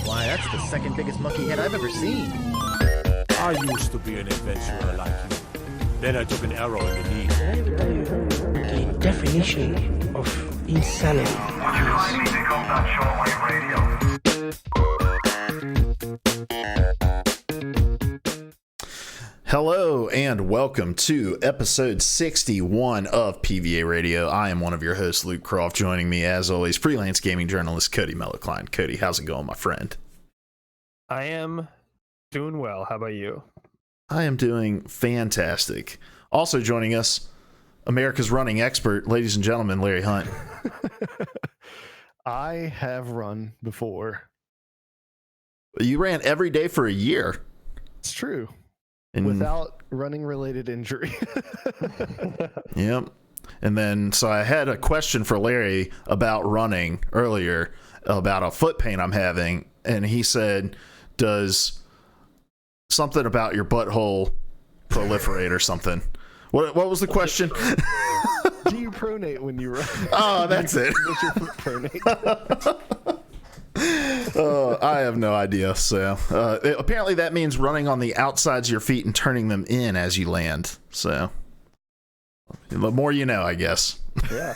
Why, that's the second biggest monkey head I've ever seen. I used to be an adventurer like you. Then I took an arrow in the knee. The definition of insanity. Would you kindly pick up that shortwave radio? Hello and welcome to episode 61 of PvA Radio. I am one of your hosts, Luke Croft. Joining me, as always, freelance gaming journalist Cody Mellokline. Cody, how's it going, my friend? I am doing well. How about you? I am doing fantastic. Also joining us, America's running expert, ladies and gentlemen, Larry Hunt. I have run before. You ran every day for a year. It's true. And, without running related injury. Yep. And then, so I had a question for Larry about running earlier, about a foot pain I'm having. And he said, does something about your butthole proliferate or something? What was the question? Do you pronate when you run? Oh, that's it. Does your foot pronate? I have no idea. So apparently that means running on the outsides of your feet and turning them in as you land. So the more you know, I guess. Yeah.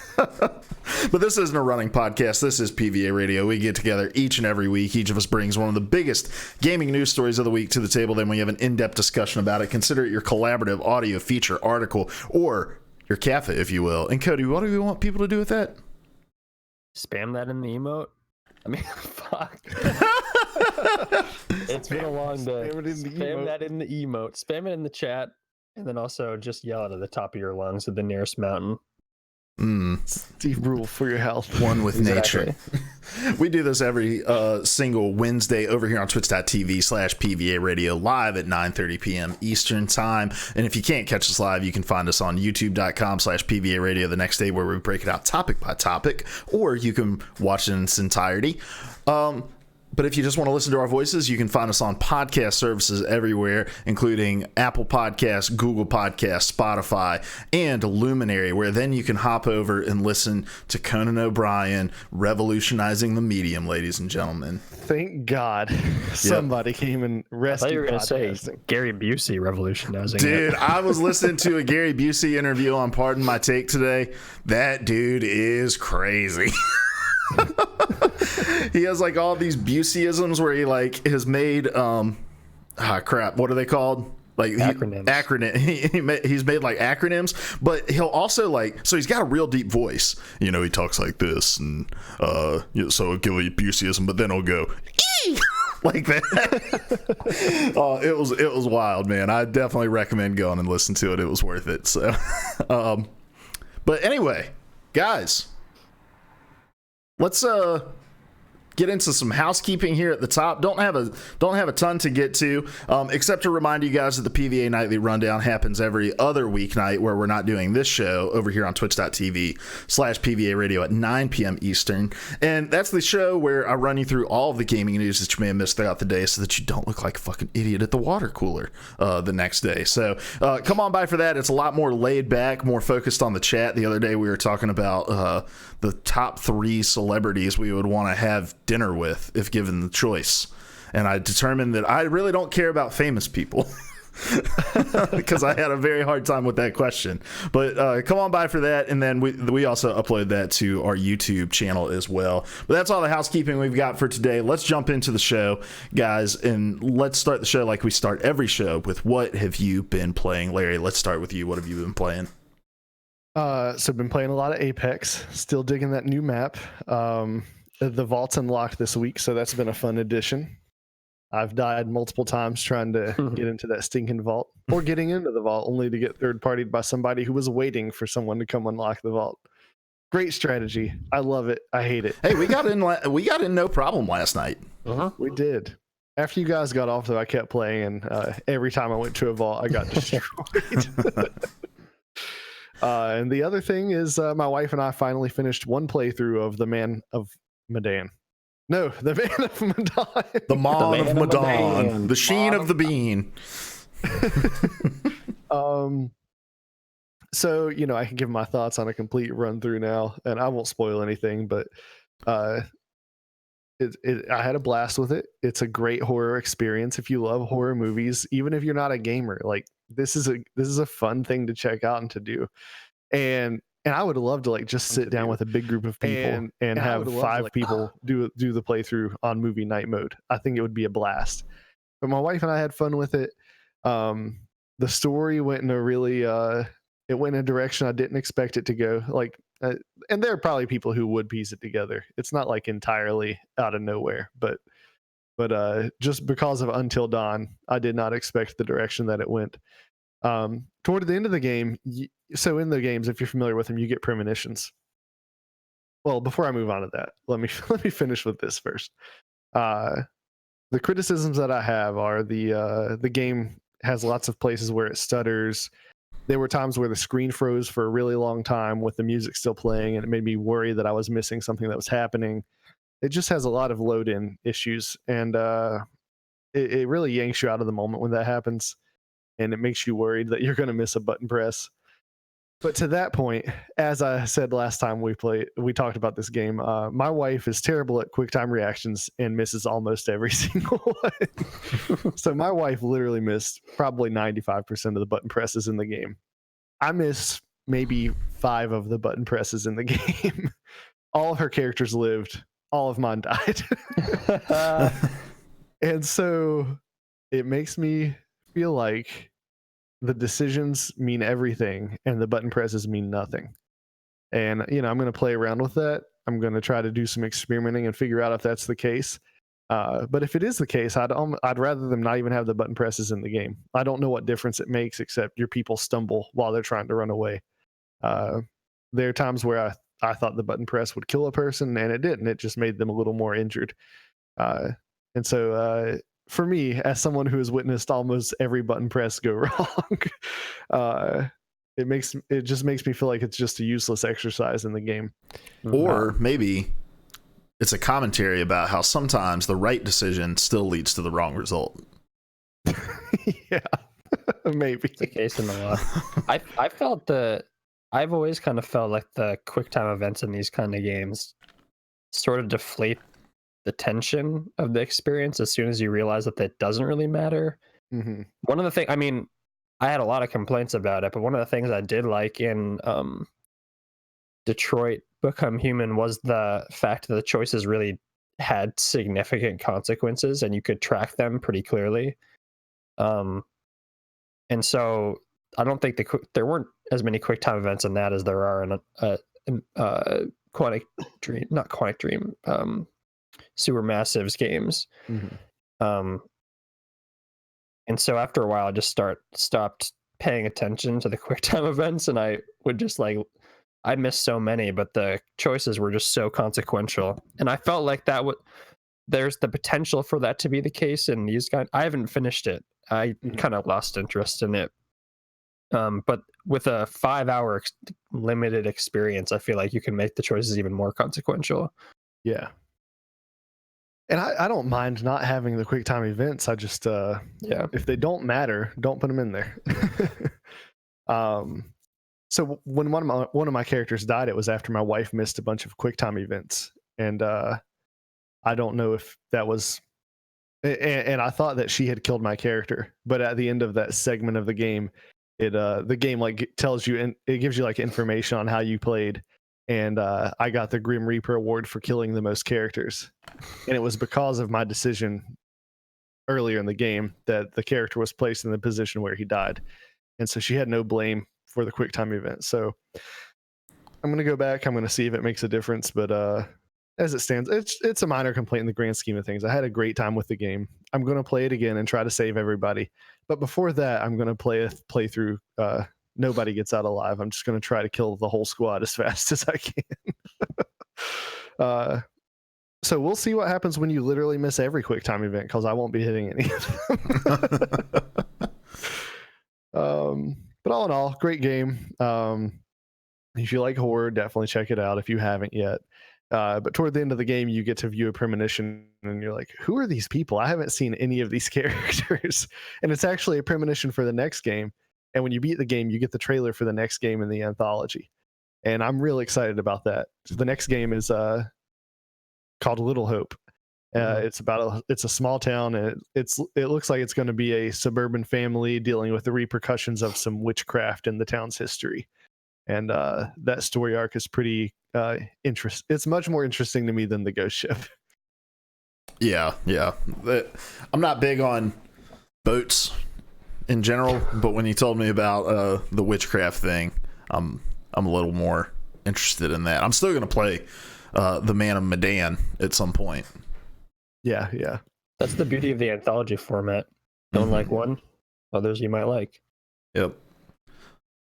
But this isn't a running podcast. This is PvA Radio. We get together each and every week. Each of us brings one of the biggest gaming news stories of the week to the table. Then we have an in-depth discussion about it. Consider it your collaborative audio feature, article, or your cafe, if you will. And Cody, what do we want people to do with that? Spam that in the emote. I mean, fuck. It's been a long day. Spam that in the emote. Spam it in the chat. And then also just yell it at the top of your lungs at the nearest mountain. Steve Brule for your health. One with nature. We do this every single Wednesday over here on twitch.tv/PVA Radio live at 9:30 p.m. Eastern time. And if you can't catch us live, you can find us on youtube.com/PVA Radio the next day, where we break it out topic by topic, or you can watch it in its entirety. But if you just want to listen to our voices, you can find us on podcast services everywhere, including Apple Podcasts, Google Podcasts, Spotify, and Luminary, where then you can hop over and listen to Conan O'Brien revolutionizing the medium, ladies and gentlemen. Thank God somebody came and rescued. I thought you were going to say Gary Busey revolutionizing. Dude, I was listening to a Gary Busey interview on Pardon My Take today. That dude is crazy. He has like all these Buseyisms where he like has made crap, what are they called? Like acronyms. He's made like acronyms, but he'll also like, so he's got a real deep voice. You know, he talks like this, and so it'll give you Buseyism, but then he'll go ee! Like that. It was wild, man. I definitely recommend going and listen to it. It was worth it. So, but anyway, guys, let's get into some housekeeping here at the top. Don't have a ton to get to, except to remind you guys that the PvA Nightly Rundown happens every other weeknight, where we're not doing this show over here on twitch.tv/PvA Radio at 9 p.m. Eastern. And that's the show where I run you through all of the gaming news that you may have missed throughout the day, so that you don't look like a fucking idiot at the water cooler the next day. So come on by for that. It's a lot more laid back, more focused on the chat. The other day we were talking about the top 3 celebrities we would want to have dinner with if given the choice, and I determined that I really don't care about famous people because I had a very hard time with that question. But come on by for that, and then we also upload that to our YouTube channel as well. But that's all the housekeeping we've got for today. Let's jump into the show, guys, and let's start the show like we start every show with what have you been playing. Larry, let's start with you. What have you been playing? So I've been playing a lot of Apex, still digging that new map. The vault's unlocked this week, so that's been a fun addition. I've died multiple times trying to get into that stinking vault, or getting into the vault only to get third-partied by somebody who was waiting for someone to come unlock the vault. Great strategy. I love it. I hate it. Hey, we got in no problem last night. We did. After you guys got off, though, I kept playing, and every time I went to a vault, I got destroyed. And the other thing is my wife and I finally finished one playthrough of The Man of Medan. No, The Man of Medan. The Mon of Medan. The Sheen of the Bean. So, you know, I can give my thoughts on a complete run through now, and I won't spoil anything, but I had a blast with it. It's a great horror experience if you love horror movies, even if you're not a gamer. Like this is a fun thing to check out and to do. And I would love to like just sit down with a big group of people and have 5 people do the playthrough on movie night mode. I think it would be a blast. But my wife and I had fun with it. The story went in a really it went in a direction I didn't expect it to go. Like, and there are probably people who would piece it together. It's not like entirely out of nowhere, but just because of Until Dawn, I did not expect the direction that it went. Toward the end of the game, so in the games, if you're familiar with them, you get premonitions. Well, before I move on to that, let me finish with this first. The criticisms that I have are the game has lots of places where it stutters. There were times where the screen froze for a really long time with the music still playing, and it made me worry that I was missing something that was happening. It just has a lot of load-in issues, and it really yanks you out of the moment when that happens, and it makes you worried that you're going to miss a button press. But to that point, as I said last time we talked about this game, my wife is terrible at QuickTime reactions and misses almost every single one. So my wife literally missed probably 95% of the button presses in the game. I miss maybe 5 of the button presses in the game. All of her characters lived. All of mine died. And so it makes me feel like the decisions mean everything and the button presses mean nothing. And, I'm going to play around with that. I'm going to try to do some experimenting and figure out if that's the case. But if it is the case, I'd rather them not even have the button presses in the game. I don't know what difference it makes, except your people stumble while they're trying to run away. There are times where I thought the button press would kill a person, and it didn't. It just made them a little more injured. And so for me, as someone who has witnessed almost every button press go wrong, it just makes me feel like it's just a useless exercise in the game. Or maybe it's a commentary about how sometimes the right decision still leads to the wrong result. Yeah, maybe. It's the case in the law. I've always kind of felt like the QuickTime events in these kind of games sort of deflate the tension of the experience as soon as you realize that that doesn't really matter. Mm-hmm. One of the things, I had a lot of complaints about it, but one of the things I did like in Detroit Become Human was the fact that the choices really had significant consequences and you could track them pretty clearly. And so I don't think there weren't as many QuickTime events in that as there are in Quantic Dream, not Quantic Dream, Supermassive's games. Mm-hmm. And so after a while, I just stopped paying attention to the QuickTime events, and I would just I missed so many, but the choices were just so consequential, and I felt like there's the potential for that to be the case in these guys. I haven't finished it. I kind of lost interest in it. But with a 5-hour limited experience, I feel like you can make the choices even more consequential. Yeah. And I don't mind not having the QuickTime events. I just if they don't matter, don't put them in there. So when one of my characters died, it was after my wife missed a bunch of QuickTime events, and I don't know if that was. And I thought that she had killed my character, but at the end of that segment of the game, the game like tells you and it gives you like information on how you played. And I got the Grim Reaper award for killing the most characters. And it was because of my decision earlier in the game that the character was placed in the position where he died. And so she had no blame for the QuickTime event. So I'm going to go back. I'm going to see if it makes a difference. But as it stands, it's a minor complaint in the grand scheme of things. I had a great time with the game. I'm going to play it again and try to save everybody. But before that, I'm going to play through nobody gets out alive. I'm just going to try to kill the whole squad as fast as I can. So we'll see what happens when you literally miss every QuickTime event, because I won't be hitting any of them. But all in all, great game. If you like horror, definitely check it out if you haven't yet. But toward the end of the game, you get to view a premonition and you're like, who are these people? I haven't seen any of these characters. And it's actually a premonition for the next game. And when you beat the game, you get the trailer for the next game in the anthology. And I'm really excited about that. The next game is called Little Hope. It's a small town, and it looks like it's going to be a suburban family dealing with the repercussions of some witchcraft in the town's history. And that story arc is pretty interesting. It's much more interesting to me than the ghost ship. Yeah. I'm not big on boats in general, but when you told me about the witchcraft thing, I'm a little more interested in that. I'm still going to play the Man of Medan at some point. Yeah. That's the beauty of the anthology format. Don't like one, others you might like. Yep.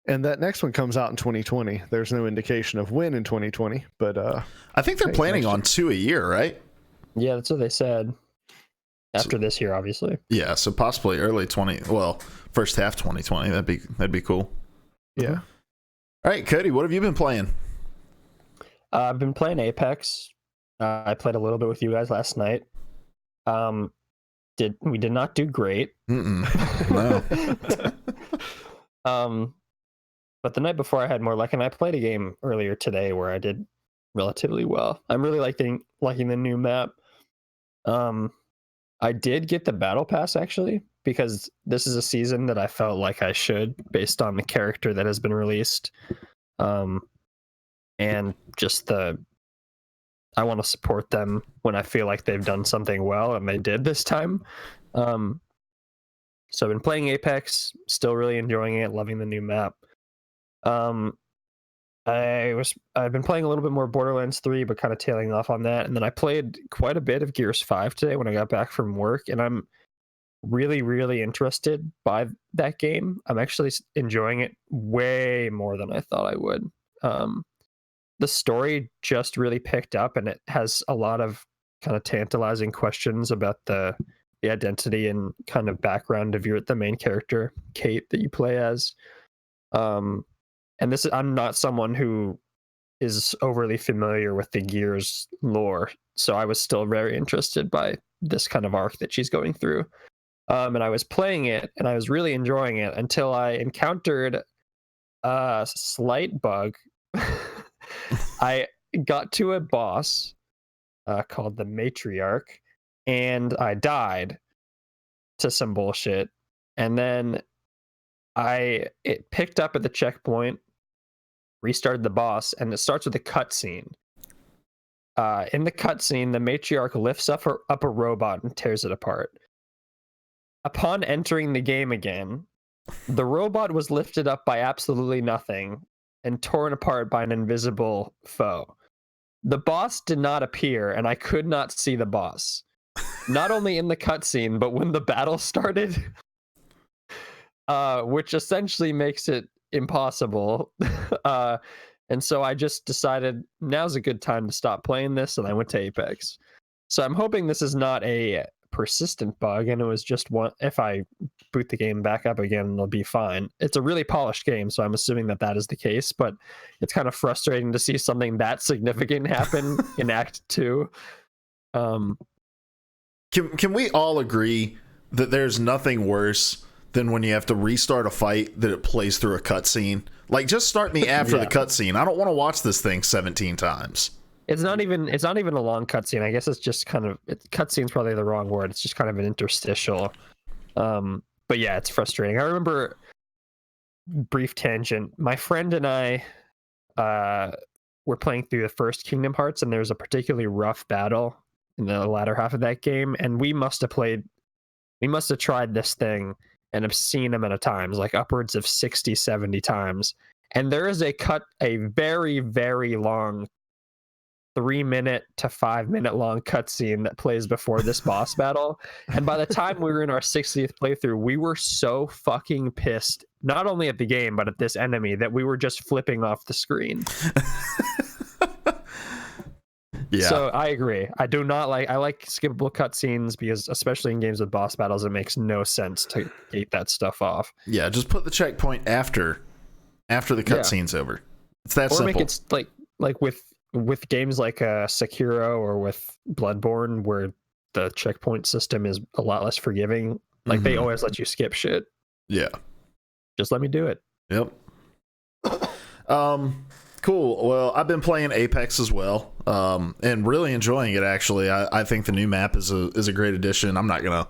And that next one comes out in 2020. There's no indication of when in 2020, but I think they're planning on 2 a year, right? Yeah, that's what they said. After this year, obviously. Yeah, so possibly early first half 2020. That'd be cool. Yeah. All right, Cody, what have you been playing? I've been playing Apex. I played a little bit with you guys last night. We did not do great. No. But the night before I had more luck, and I played a game earlier today where I did relatively well. I'm really liking the new map. I did get the battle pass actually, because this is a season that I felt like I should, based on the character that has been released. And just I want to support them when I feel like they've done something well, and they did this time. So I've been playing Apex, still really enjoying it, loving the new map. I've been playing a little bit more Borderlands 3, but kind of tailing off on that. And then I played quite a bit of Gears 5 today when I got back from work, and I'm really, really interested by that game. I'm actually enjoying it way more than I thought I would. The story just really picked up, and it has a lot of kind of tantalizing questions about the identity and kind of background of the main character, Kate, that you play as. And I'm not someone who is overly familiar with the Gears lore, so I was still very interested by this kind of arc that she's going through. And I was playing it, and I was really enjoying it until I encountered a slight bug. I got to a boss called the Matriarch, and I died to some bullshit. And then it picked up at the checkpoint, restarted the boss, and it starts with a cutscene. In the cutscene, the Matriarch lifts up a robot and tears it apart. Upon entering the game again, the robot was lifted up by absolutely nothing and torn apart by an invisible foe. The boss did not appear, and I could not see the boss. Not only in the cutscene, but when the battle started, which essentially makes it impossible. And so I just decided now's a good time to stop playing this, and I went to Apex. So I'm hoping this is not a persistent bug, and it was just one. If I boot the game back up again, it'll be fine. It's a really polished game, so I'm assuming that is the case, but it's kind of frustrating to see something that significant happen in Act 2. Can we all agree that there's nothing worse than when you have to restart a fight that it plays through a cutscene? Like, just start me after the cutscene. I don't want to watch this thing 17 times. It's not even a long cutscene. I guess it's just kind of cutscene's probably the wrong word. It's just kind of an interstitial. But yeah, it's frustrating. I remember, brief tangent, my friend and I were playing through the first Kingdom Hearts, and there was a particularly rough battle in the latter half of that game, and we must have tried this thing an obscene amount of times, like upwards of 60, 70 times. And there is a very, very long 3-minute to 5-minute long cutscene that plays before this boss battle. And by the time we were in our 60th playthrough, we were so fucking pissed, not only at the game, but at this enemy, that we were just flipping off the screen. Yeah. So I agree. I like skippable cutscenes, because especially in games with boss battles, it makes no sense to gate that stuff off. Yeah, just put the checkpoint after the cutscene's over. It's that simple. Or make it like with games like Sekiro or with Bloodborne, where the checkpoint system is a lot less forgiving. Like, they always let you skip shit. Yeah. Just let me do it. Yep. Cool. Well, I've been playing Apex as well, and really enjoying it. Actually, I think the new map is a great addition. I'm not gonna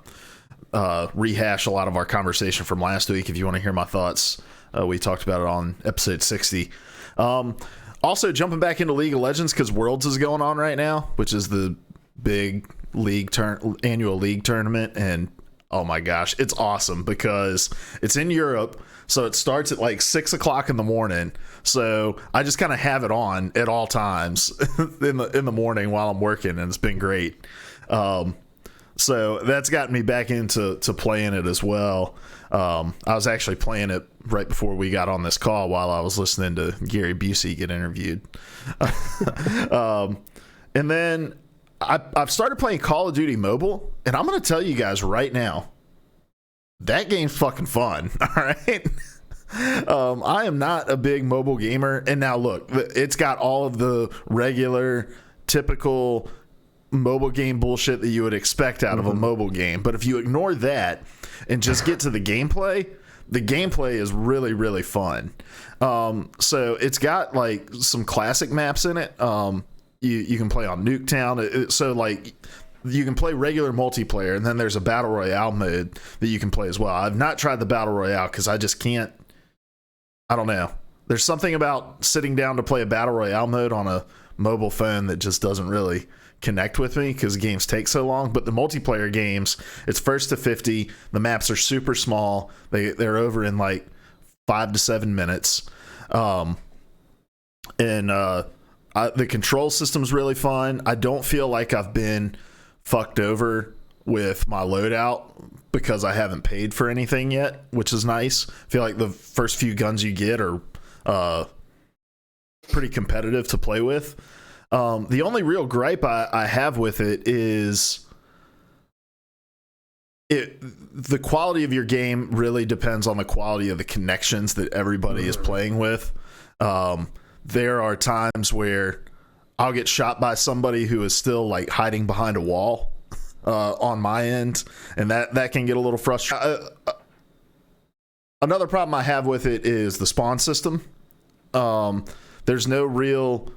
rehash a lot of our conversation from last week. If you want to hear my thoughts, we talked about it on episode 60. Also, jumping back into League of Legends because Worlds is going on right now, which is the big annual league tournament, and oh my gosh, it's awesome because it's in Europe. So it starts at like 6 o'clock in the morning. So I just kind of have it on at all times in the morning while I'm working, and it's been great. So that's gotten me back into playing it as well. I was actually playing it right before we got on this call while I was listening to Gary Busey get interviewed. And then I've started playing Call of Duty Mobile, and I'm going to tell you guys right now, that game's fucking fun. All right. I am not a big mobile gamer. And now look, it's got all of the regular, typical mobile game bullshit that you would expect out of a mobile game. But if you ignore that and just get to the gameplay is really, really fun. So it's got like some classic maps in it. You can play on Nuketown. So like, you can play regular multiplayer, and then there's a battle royale mode that you can play as well. I've not tried the battle royale because I just can't. I don't know. There's something about sitting down to play a battle royale mode on a mobile phone that just doesn't really connect with me because games take so long. But the multiplayer games, it's first to 50. The maps are super small. They're over in like 5 to 7 minutes. The control system's really fun. I don't feel like I've been fucked over with my loadout because I haven't paid for anything yet, which is nice. I feel like the first few guns you get are pretty competitive to play with. The only real gripe I have with it is the quality of your game really depends on the quality of the connections that everybody is playing with. There are times where I'll get shot by somebody who is still like hiding behind a wall on my end, and that can get a little frustrating. Another problem I have with it is the spawn system. There's no real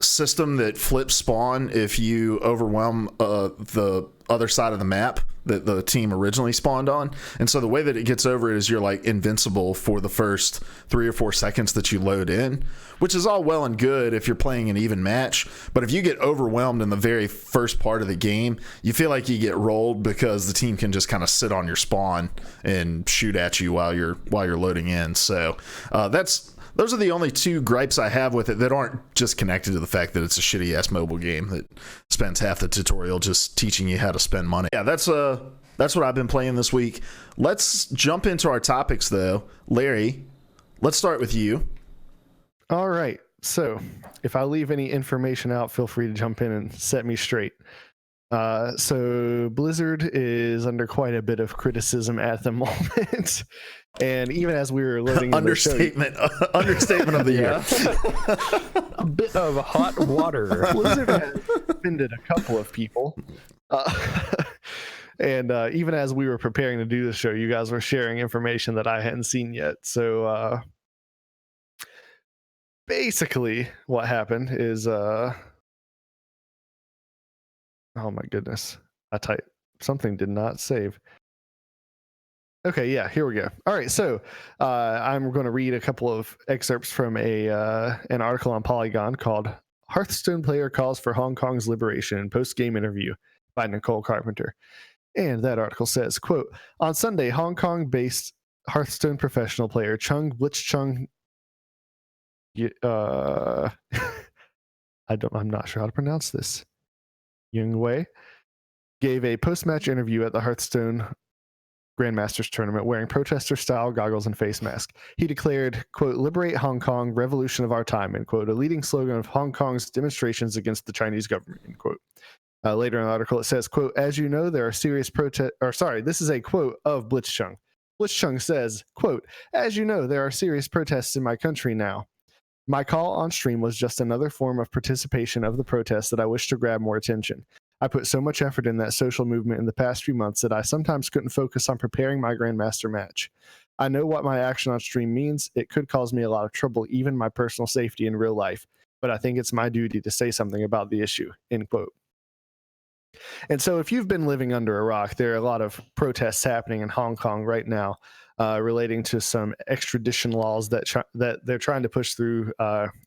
system that flips spawn if you overwhelm the other side of the map that the team originally spawned on. And so the way that it gets over it is you're like invincible for the first 3 or 4 seconds that you load in, which is all well and good if you're playing an even match. But if you get overwhelmed in the very first part of the game, you feel like you get rolled because the team can just kind of sit on your spawn and shoot at you while you're loading in. So those are the only 2 gripes I have with it that aren't just connected to the fact that it's a shitty ass mobile game that spends half the tutorial just teaching you how to spend money. Yeah, that's what I've been playing this week. Let's jump into our topics though. Larry, let's start with you. All right. So if I leave any information out, feel free to jump in and set me straight. So Blizzard is under quite a bit of criticism at the moment. And even as we were loading understatement of the year. A bit of hot water. Blizzard has offended a couple of people. And even as we were preparing to do the show, you guys were sharing information that I hadn't seen yet. So basically what happened is oh my goodness, I typed something, did not save. Okay, yeah, here we go. All right, so I'm going to read a couple of excerpts from an article on Polygon called Hearthstone Player Calls for Hong Kong's Liberation, Post-Game Interview by Nicole Carpenter. And that article says, quote, on Sunday, Hong Kong-based Hearthstone professional player Chung Blitzchung I'm not sure how to pronounce this. Yung Wei gave a post-match interview at the Hearthstone Grandmasters tournament wearing protester-style goggles and face mask. He declared, quote, liberate Hong Kong, revolution of our time, end quote, a leading slogan of Hong Kong's demonstrations against the Chinese government, end quote. Later in the article, it says, quote, as you know, there are serious this is a quote of Blitzchung. Blitzchung says, quote, as you know, there are serious protests in my country now. My call on stream was just another form of participation of the protests that I wish to grab more attention. I put so much effort in that social movement in the past few months that I sometimes couldn't focus on preparing my Grandmaster match. I know what my action on stream means. It could cause me a lot of trouble, even my personal safety in real life, but I think it's my duty to say something about the issue, end quote. And so if you've been living under a rock, there are a lot of protests happening in Hong Kong right now relating to some extradition laws that they're trying to push through.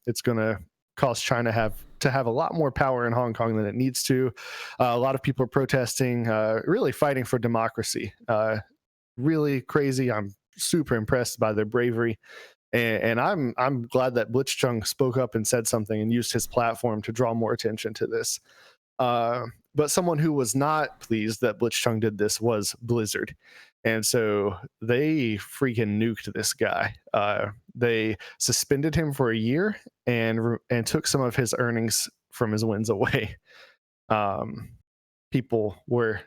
It's going to cause China to have a lot more power in Hong Kong than it needs to. A lot of people are protesting, really fighting for democracy. Really crazy. I'm super impressed by their bravery. And I'm glad that Blitzchung spoke up and said something and used his platform to draw more attention to this. But someone who was not pleased that Blitzchung did this was Blizzard. And so they freaking nuked this guy. They suspended him for a year and took some of his earnings from his wins away. People were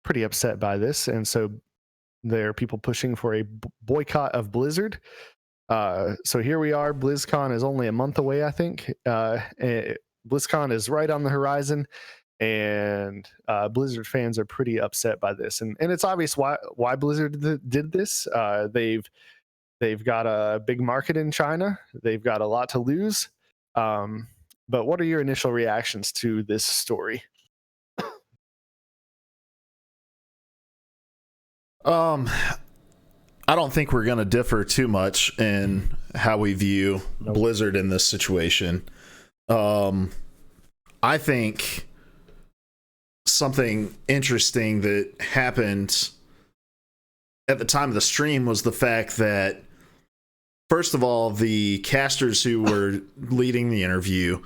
pretty upset by this. And so there are people pushing for a boycott of Blizzard. So here we are. BlizzCon is only a month away, I think. BlizzCon is right on the horizon, and Blizzard fans are pretty upset by this, and it's obvious why Blizzard did this. They've got a big market in China. They've got a lot to lose. But what are your initial reactions to this story? I don't think we're going to differ too much in how we view Blizzard in this situation. I think something interesting that happened at the time of the stream was the fact that, first of all, the casters who were leading the interview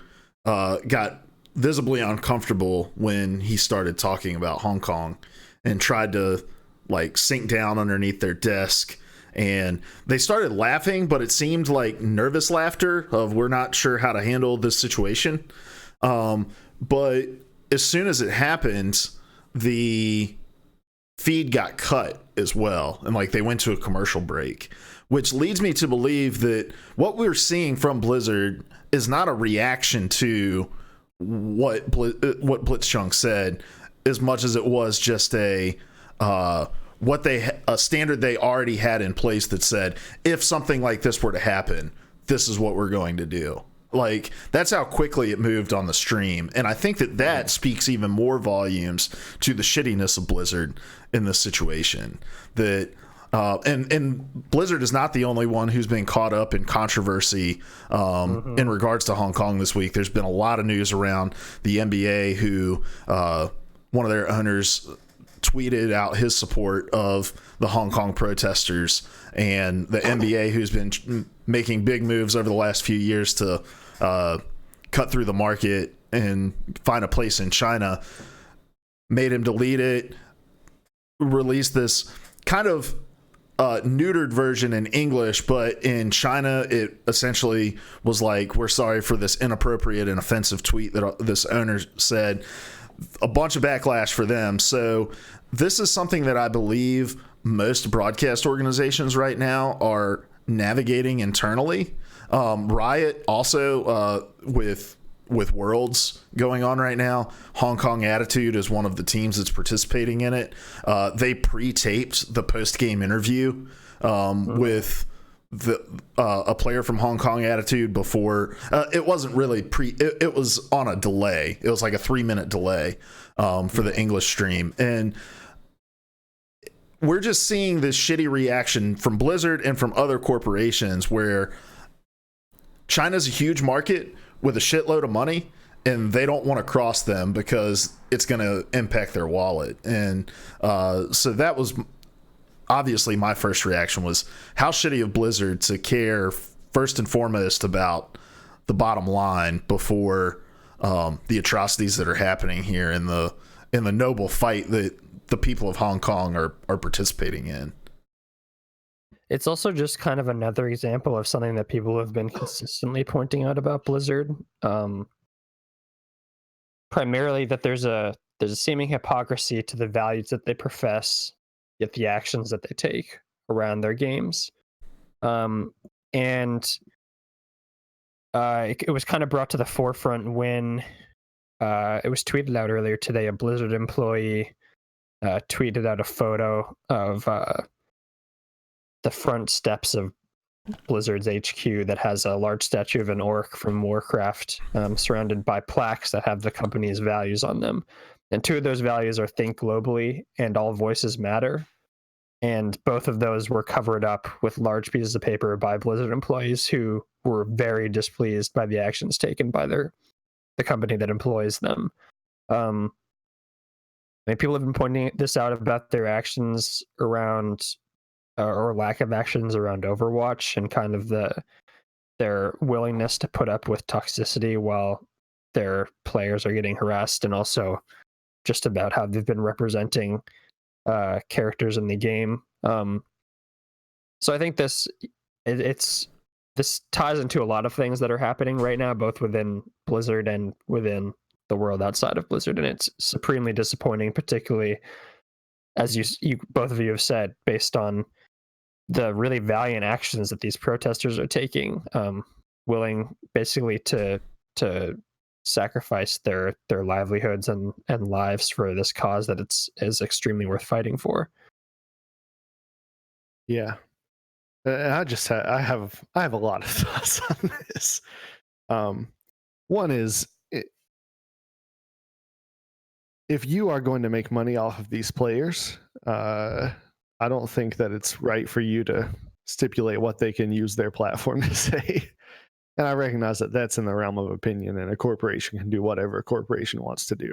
got visibly uncomfortable when he started talking about Hong Kong and tried to sink down underneath their desk, and they started laughing, but it seemed like nervous laughter of we're not sure how to handle this situation. But as soon as it happened, the feed got cut as well, and they went to a commercial break, which leads me to believe that what we're seeing from Blizzard is not a reaction to what Blitzchung said as much as it was just a standard they already had in place that said, if something like this were to happen, this is what we're going to do. That's how quickly it moved on the stream. And I think that speaks even more volumes to the shittiness of Blizzard in this situation. That and Blizzard is not the only one who's been caught up in controversy in regards to Hong Kong this week. There's been a lot of news around the NBA, who one of their owners tweeted out his support of the Hong Kong protesters, and the NBA, who's been making big moves over the last few years to cut through the market and find a place in China, made him delete it, released this kind of neutered version in English, but in China it essentially was we're sorry for this inappropriate and offensive tweet that this owner said. A bunch of backlash for them. So this is something that I believe most broadcast organizations right now are navigating internally. Riot also, with Worlds going on right now, Hong Kong Attitude is one of the teams that's participating in it. They pre-taped the post-game interview with a player from Hong Kong Attitude before. It wasn't really it was on a delay. It was like a 3-minute delay for the English stream, and we're just seeing this shitty reaction from Blizzard and from other corporations, where China's a huge market with a shitload of money, and they don't want to cross them because it's going to impact their wallet. And so that was obviously my first reaction, was how shitty of Blizzard to care first and foremost about the bottom line before the atrocities that are happening here in the noble fight that the people of Hong Kong are participating in. It's also just kind of another example of something that people have been consistently pointing out about Blizzard. Primarily that there's a seeming hypocrisy to the values that they profess, yet the actions that they take around their games. And it was kind of brought to the forefront when it was tweeted out earlier today. A Blizzard employee tweeted out a photo of the front steps of Blizzard's HQ that has a large statue of an orc from Warcraft, surrounded by plaques that have the company's values on them. And two of those values are think globally and all voices matter. And both of those were covered up with large pieces of paper by Blizzard employees who were very displeased by the actions taken by the company that employs them. People have been pointing this out about their actions around, or lack of actions around Overwatch, and kind of their willingness to put up with toxicity while their players are getting harassed, and also just about how they've been representing characters in the game. So I think this ties into a lot of things that are happening right now, both within Blizzard and within the world outside of Blizzard, and it's supremely disappointing, particularly as you both of you have said, based on the really valiant actions that these protesters are taking, willing basically to sacrifice their livelihoods and lives for this cause that is extremely worth fighting for. Yeah, I have a lot of thoughts on this. One is, if you are going to make money off of these players, I don't think that it's right for you to stipulate what they can use their platform to say. And I recognize that that's in the realm of opinion, and a corporation can do whatever a corporation wants to do.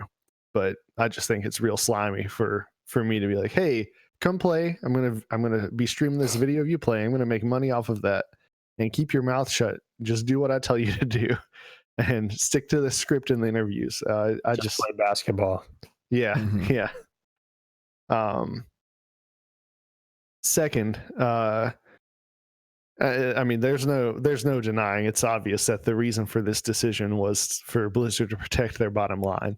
But I just think it's real slimy for me to be like, hey, come play. I'm gonna be streaming this video of you playing. I'm gonna make money off of that, and keep your mouth shut. Just do what I tell you to do, and stick to the script in the interviews. I just play basketball. Yeah, yeah. Second, I mean, there's no denying, it's obvious that the reason for this decision was for Blizzard to protect their bottom line.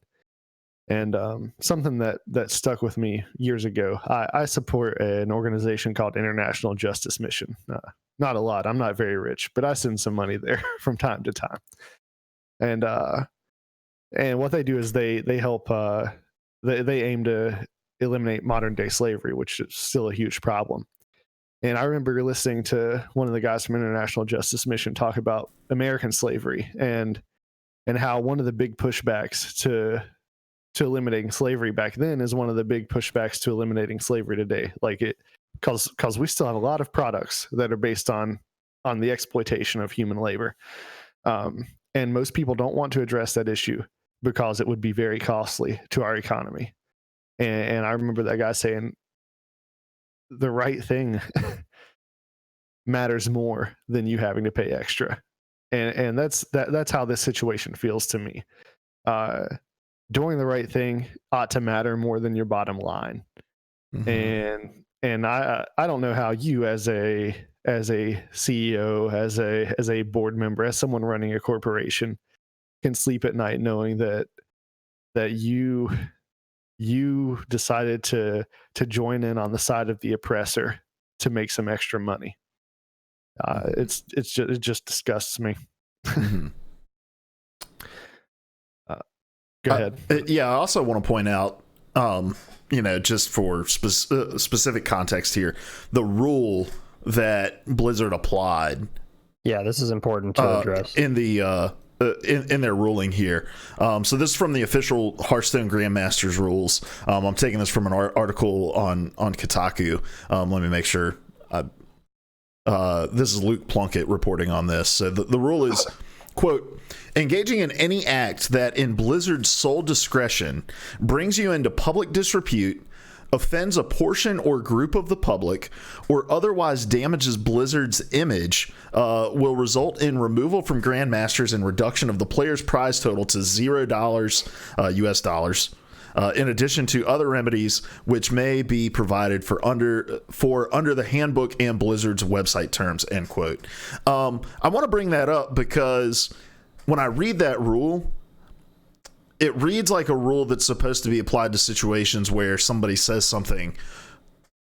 And something that stuck with me years ago, I support an organization called International Justice Mission. Not a lot. I'm not very rich, but I send some money there from time to time. And what they do is they help. They aim to eliminate modern day slavery, which is still a huge problem. And I remember listening to one of the guys from International Justice Mission talk about American slavery and how one of the big pushbacks to eliminating slavery back then is one of the big pushbacks to eliminating slavery today. Like because we still have a lot of products that are based on the exploitation of human labor. And most people don't want to address that issue because it would be very costly to our economy. And I remember that guy saying, the right thing matters more than you having to pay extra. And that's how this situation feels to me. Doing the right thing ought to matter more than your bottom line. Mm-hmm. And I don't know how you as a CEO, as a board member, as someone running a corporation, can sleep at night knowing that you decided to join in on the side of the oppressor to make some extra money. It just disgusts me. Mm-hmm. Go ahead. Yeah, I also want to point out, just for specific context here, the rule that Blizzard applied. Yeah, this is important to address in the in their ruling here. So this is from the official Hearthstone Grandmasters rules. I'm taking this from an article on Kotaku. Let me make sure. This is Luke Plunkett reporting on this. So the rule is, quote, engaging in any act that in Blizzard's sole discretion brings you into public disrepute, offends a portion or group of the public, or otherwise damages Blizzard's image, will result in removal from Grandmasters and reduction of the player's prize total to $0 US dollars. In addition to other remedies which may be provided for under the handbook and Blizzard's website terms, end quote. I want to bring that up because when I read that rule, it reads like a rule that's supposed to be applied to situations where somebody says something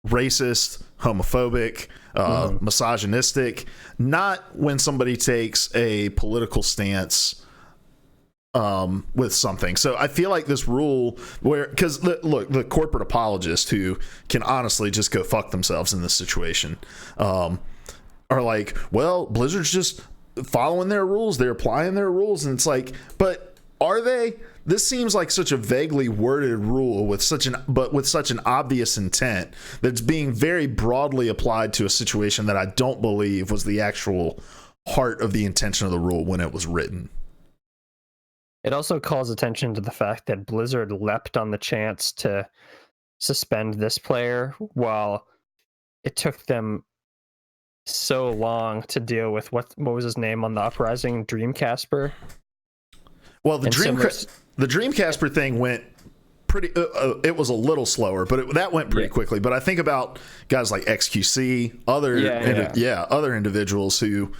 racist, homophobic, misogynistic, not when somebody takes a political stance with something. So I feel like this rule where, because the corporate apologists who can honestly just go fuck themselves in this situation are like, well, Blizzard's just following their rules, they're applying their rules, and it's like, but are they? This seems like such a vaguely worded rule with such an obvious intent that's being very broadly applied to a situation that I don't believe was the actual heart of the intention of the rule when it was written. It also calls attention to the fact that Blizzard leapt on the chance to suspend this player while it took them so long to deal with what was his name on the Uprising, Dreamcasper. Well, the Dreamcasper thing went pretty. It was a little slower, but that went pretty quickly. But I think about guys like XQC, other individuals who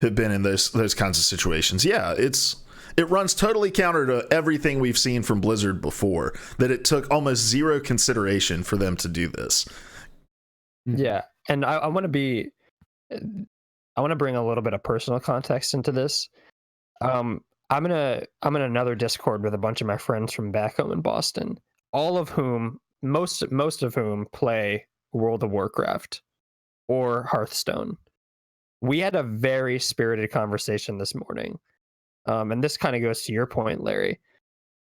have been in those kinds of situations. Yeah, it runs totally counter to everything we've seen from Blizzard before. That it took almost zero consideration for them to do this. Yeah, and I want to bring a little bit of personal context into this. I'm in another Discord with a bunch of my friends from back home in Boston, all of whom, most of whom play World of Warcraft or Hearthstone. We had a very spirited conversation this morning. And this kind of goes to your point, Larry.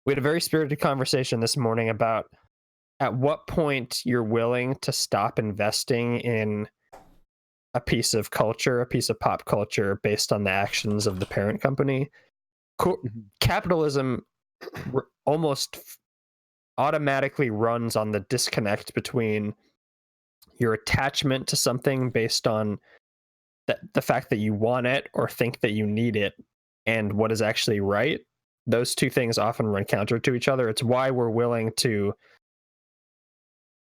We had a very spirited conversation this morning about at what point you're willing to stop investing in a piece of culture, a piece of pop culture based on the actions of the parent company. Capitalism almost automatically runs on the disconnect between your attachment to something based on the fact that you want it or think that you need it and what is actually right. Those two things often run counter to each other. It's why we're willing to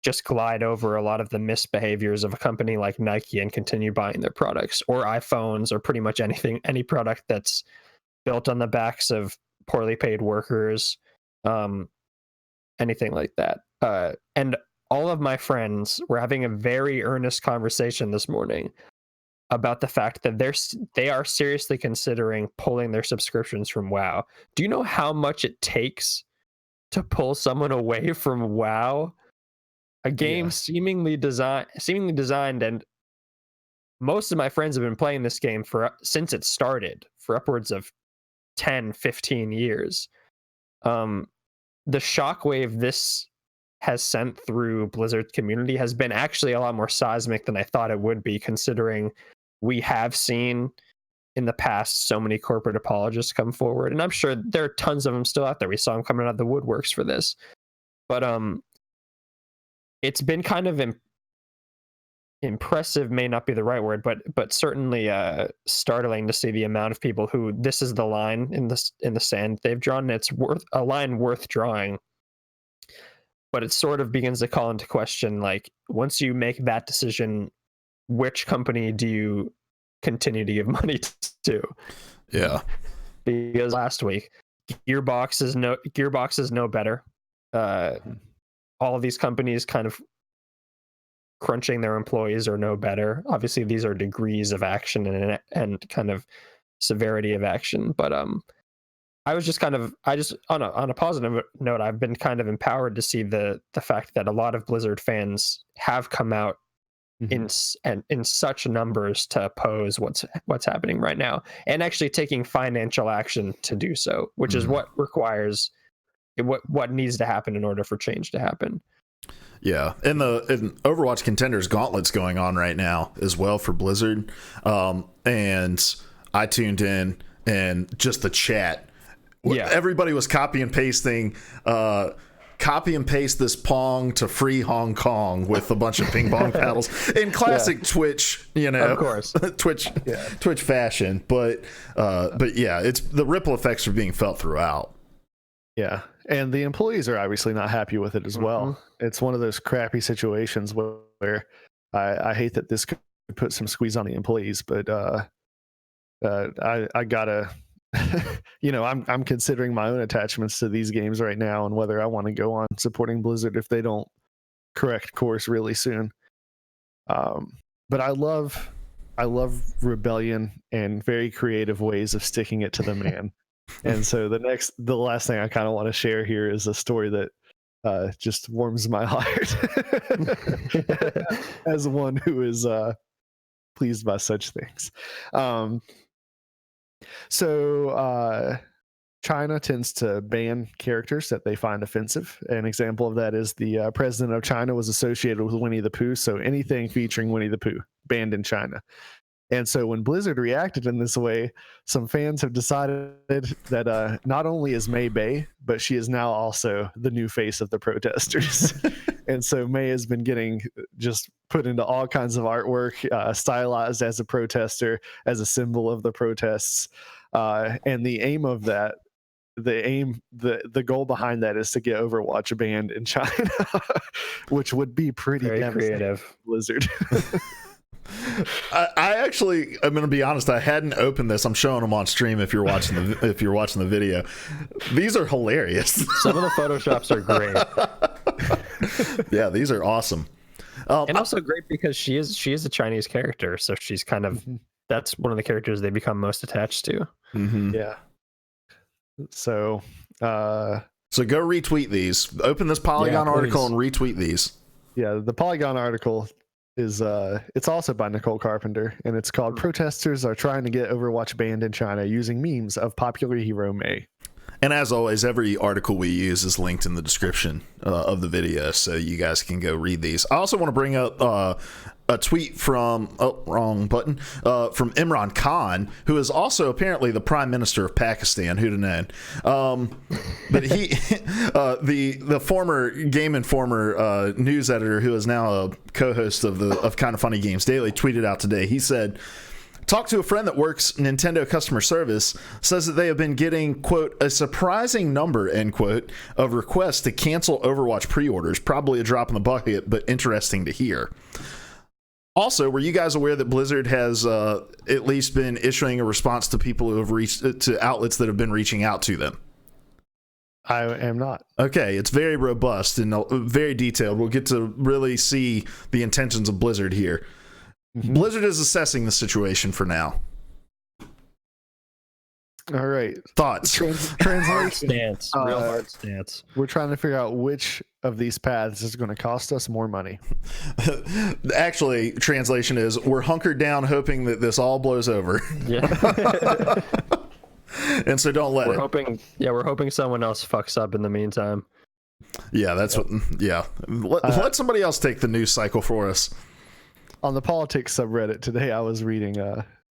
just glide over a lot of the misbehaviors of a company like Nike and continue buying their products, or iPhones, or pretty much any product that's built on the backs of poorly paid workers, anything like that. And all of my friends were having a very earnest conversation this morning about the fact that they are seriously considering pulling their subscriptions from WoW. Do you know how much it takes to pull someone away from WoW? A game seemingly designed, and most of my friends have been playing this game since it started, for upwards of 10, 15 years. The shockwave this has sent through Blizzard's community has been actually a lot more seismic than I thought it would be, considering we have seen in the past so many corporate apologists come forward, and I'm sure there are tons of them still out there. We saw them coming out of the woodworks for this, but it's been kind of impressive, may not be the right word, but certainly startling to see the amount of people who this is the line in the sand they've drawn. And it's a line worth drawing, but it sort of begins to call into question, like, once you make that decision, which company do you continue to give money to? Yeah, because last week Gearbox is no better. All of these companies kind of crunching their employees are no better. Obviously, these are degrees of action and kind of severity of action. But on a positive note, I've been kind of empowered to see the fact that a lot of Blizzard fans have come out in such numbers to oppose what's happening right now, and actually taking financial action to do so, which is what needs to happen in order for change to happen. Yeah, and Overwatch Contenders Gauntlet's going on right now as well for Blizzard, and I tuned in, and just the chat, everybody was copy and pasting this Pong to free Hong Kong with a bunch of ping pong paddles in classic Twitch, of course, Twitch fashion. But yeah, it's the ripple effects are being felt throughout. Yeah, and the employees are obviously not happy with it as well. It's one of those crappy situations where I hate that this could put some squeeze on the employees, but I gotta, I'm considering my own attachments to these games right now and whether I want to go on supporting Blizzard if they don't correct course really soon. But I love rebellion and very creative ways of sticking it to the man. And so the last thing I kind of want to share here is a story that just warms my heart as one who is pleased by such things. So China tends to ban characters that they find offensive. An example of that is the president of China was associated with Winnie the Pooh, so anything featuring Winnie the Pooh banned in China. And so when Blizzard reacted in this way, some fans have decided that not only is May Bay, but she is now also the new face of the protesters. And so May has been getting just put into all kinds of artwork, stylized as a protester, as a symbol of the protests. And the aim of that, the goal behind that is to get Overwatch banned in China, which would be pretty creative. Blizzard. I'm going to be honest. I hadn't opened this. I'm showing them on stream. If you're watching the video, these are hilarious. Some of the photoshops are great. Yeah, these are awesome. And also great because she is a Chinese character, so she's kind of that's one of the characters they become most attached to. Mm-hmm. Yeah. So go retweet these. Open this Polygon article and retweet these. Yeah, the Polygon article is it's also by Nicole Carpenter, and it's called "Protesters Are Trying to Get Overwatch Banned in China Using Memes of Popular Hero May." And as always, every article we use is linked in the description of the video, so you guys can go read these. I also want to bring up a tweet from from Imran Khan, who is also apparently the Prime Minister of Pakistan. Who'd have known? But he, the former Game Informer news editor, who is now a co-host of Kind of Funny Games Daily, tweeted out today. He said, "Talk to a friend that works Nintendo customer service, says that they have been getting, quote, a surprising number, end quote, of requests to cancel Overwatch pre-orders. Probably a drop in the bucket, but interesting to hear." Also, were you guys aware that Blizzard has at least been issuing a response to people who have reached to outlets that have been reaching out to them? I am not. Okay, it's very robust and very detailed. We'll get to really see the intentions of Blizzard here. Mm-hmm. Blizzard is assessing the situation for now. All right. Thoughts? Hard stance. Real hard stance. We're trying to figure out which of these paths is going to cost us more money. Actually, translation is, we're hunkered down hoping that this all blows over. Yeah. And so don't let it. We're hoping someone else fucks up in the meantime. Yeah, that's what. Yeah. Let somebody else take the news cycle for us. On the politics subreddit today, I was reading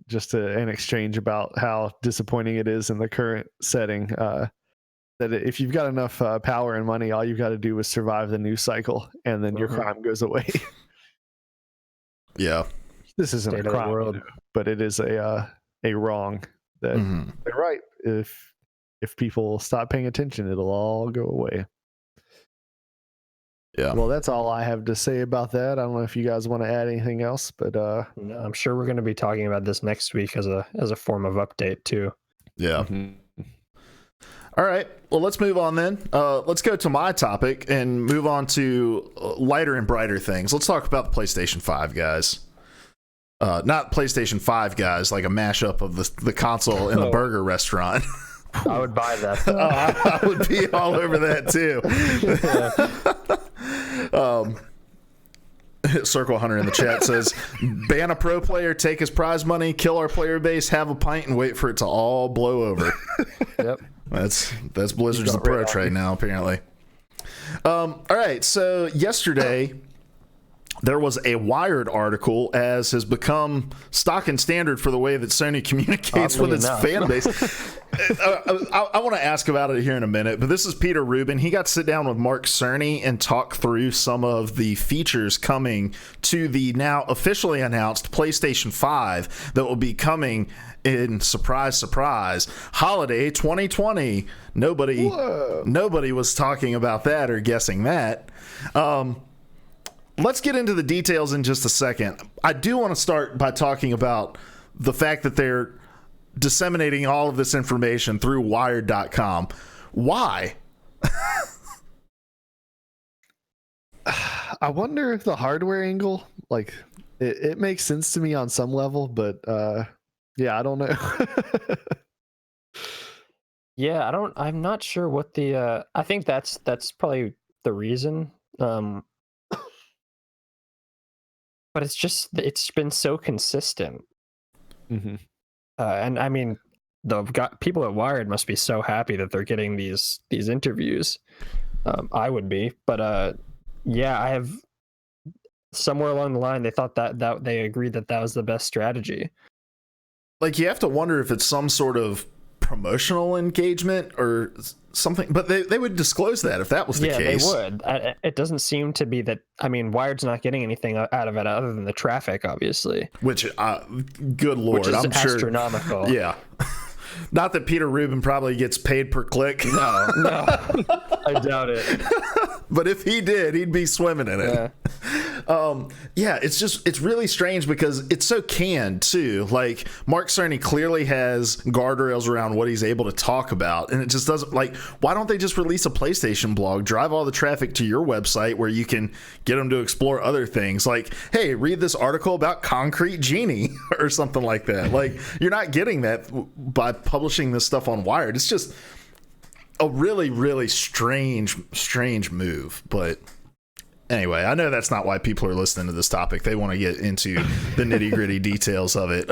just an exchange about how disappointing it is in the current setting. That if you've got enough power and money, all you've got to do is survive the news cycle, and then your crime goes away. Yeah, this isn't a crime, but it is a wrong. That they're right. If people stop paying attention, it'll all go away. Yeah. Well, that's all I have to say about that. I don't know if you guys want to add anything else, but no, I'm sure we're going to be talking about this next week as a form of update too. Yeah. All right. Well, let's move on then. Let's go to my topic and move on to lighter and brighter things. Let's talk about the PlayStation 5, guys. Not PlayStation 5, guys, like a mashup of the console and the burger restaurant. I would buy that. I would be all over that too. Circle Hunter in the chat says, ban a pro player, take his prize money, kill our player base, have a pint, and wait for it to all blow over. Yep. That's Blizzard's approach right now, apparently. All right, so yesterday there was a Wired article, as has become stock and standard for the way that Sony communicates with its fan base. I want to ask about it here in a minute, but this is Peter Rubin. He got to sit down with Mark Cerny and talk through some of the features coming to the now officially announced PlayStation 5 that will be coming in, surprise, surprise, holiday 2020. Nobody was talking about that or guessing that. Let's get into the details in just a second. I do want to start by talking about the fact that they're disseminating all of this information through Wired.com. Why? I wonder if the hardware angle, like, it makes sense to me on some level, but yeah, I don't know. Yeah, I'm not sure what the I think that's probably the reason. But it's been so consistent. Mm-hmm. And I mean, people at Wired must be so happy that they're getting these interviews. I would be, but yeah, I have somewhere along the line they thought that they agreed that was the best strategy. Like, you have to wonder if it's some sort of promotional engagement or something, but they would disclose that if that was the case. Yeah, they would. It doesn't seem to be that. I mean, Wired's not getting anything out of it other than the traffic, obviously. Which, good lord, which is I'm sure astronomical. Yeah. Not that Peter Rubin probably gets paid per click. No, I doubt it. But if he did, he'd be swimming in it. Yeah, it's really strange because it's so canned too. Like, Mark Cerny clearly has guardrails around what he's able to talk about, and it just doesn't, like, why don't they just release a PlayStation blog, drive all the traffic to your website where you can get them to explore other things? Like, hey, read this article about Concrete Genie or something like that. Like, you're not getting that by publishing this stuff on Wired. It's just a really, really strange move. But anyway, I know that's not why people are listening to this topic. They want to get into the nitty-gritty details of it.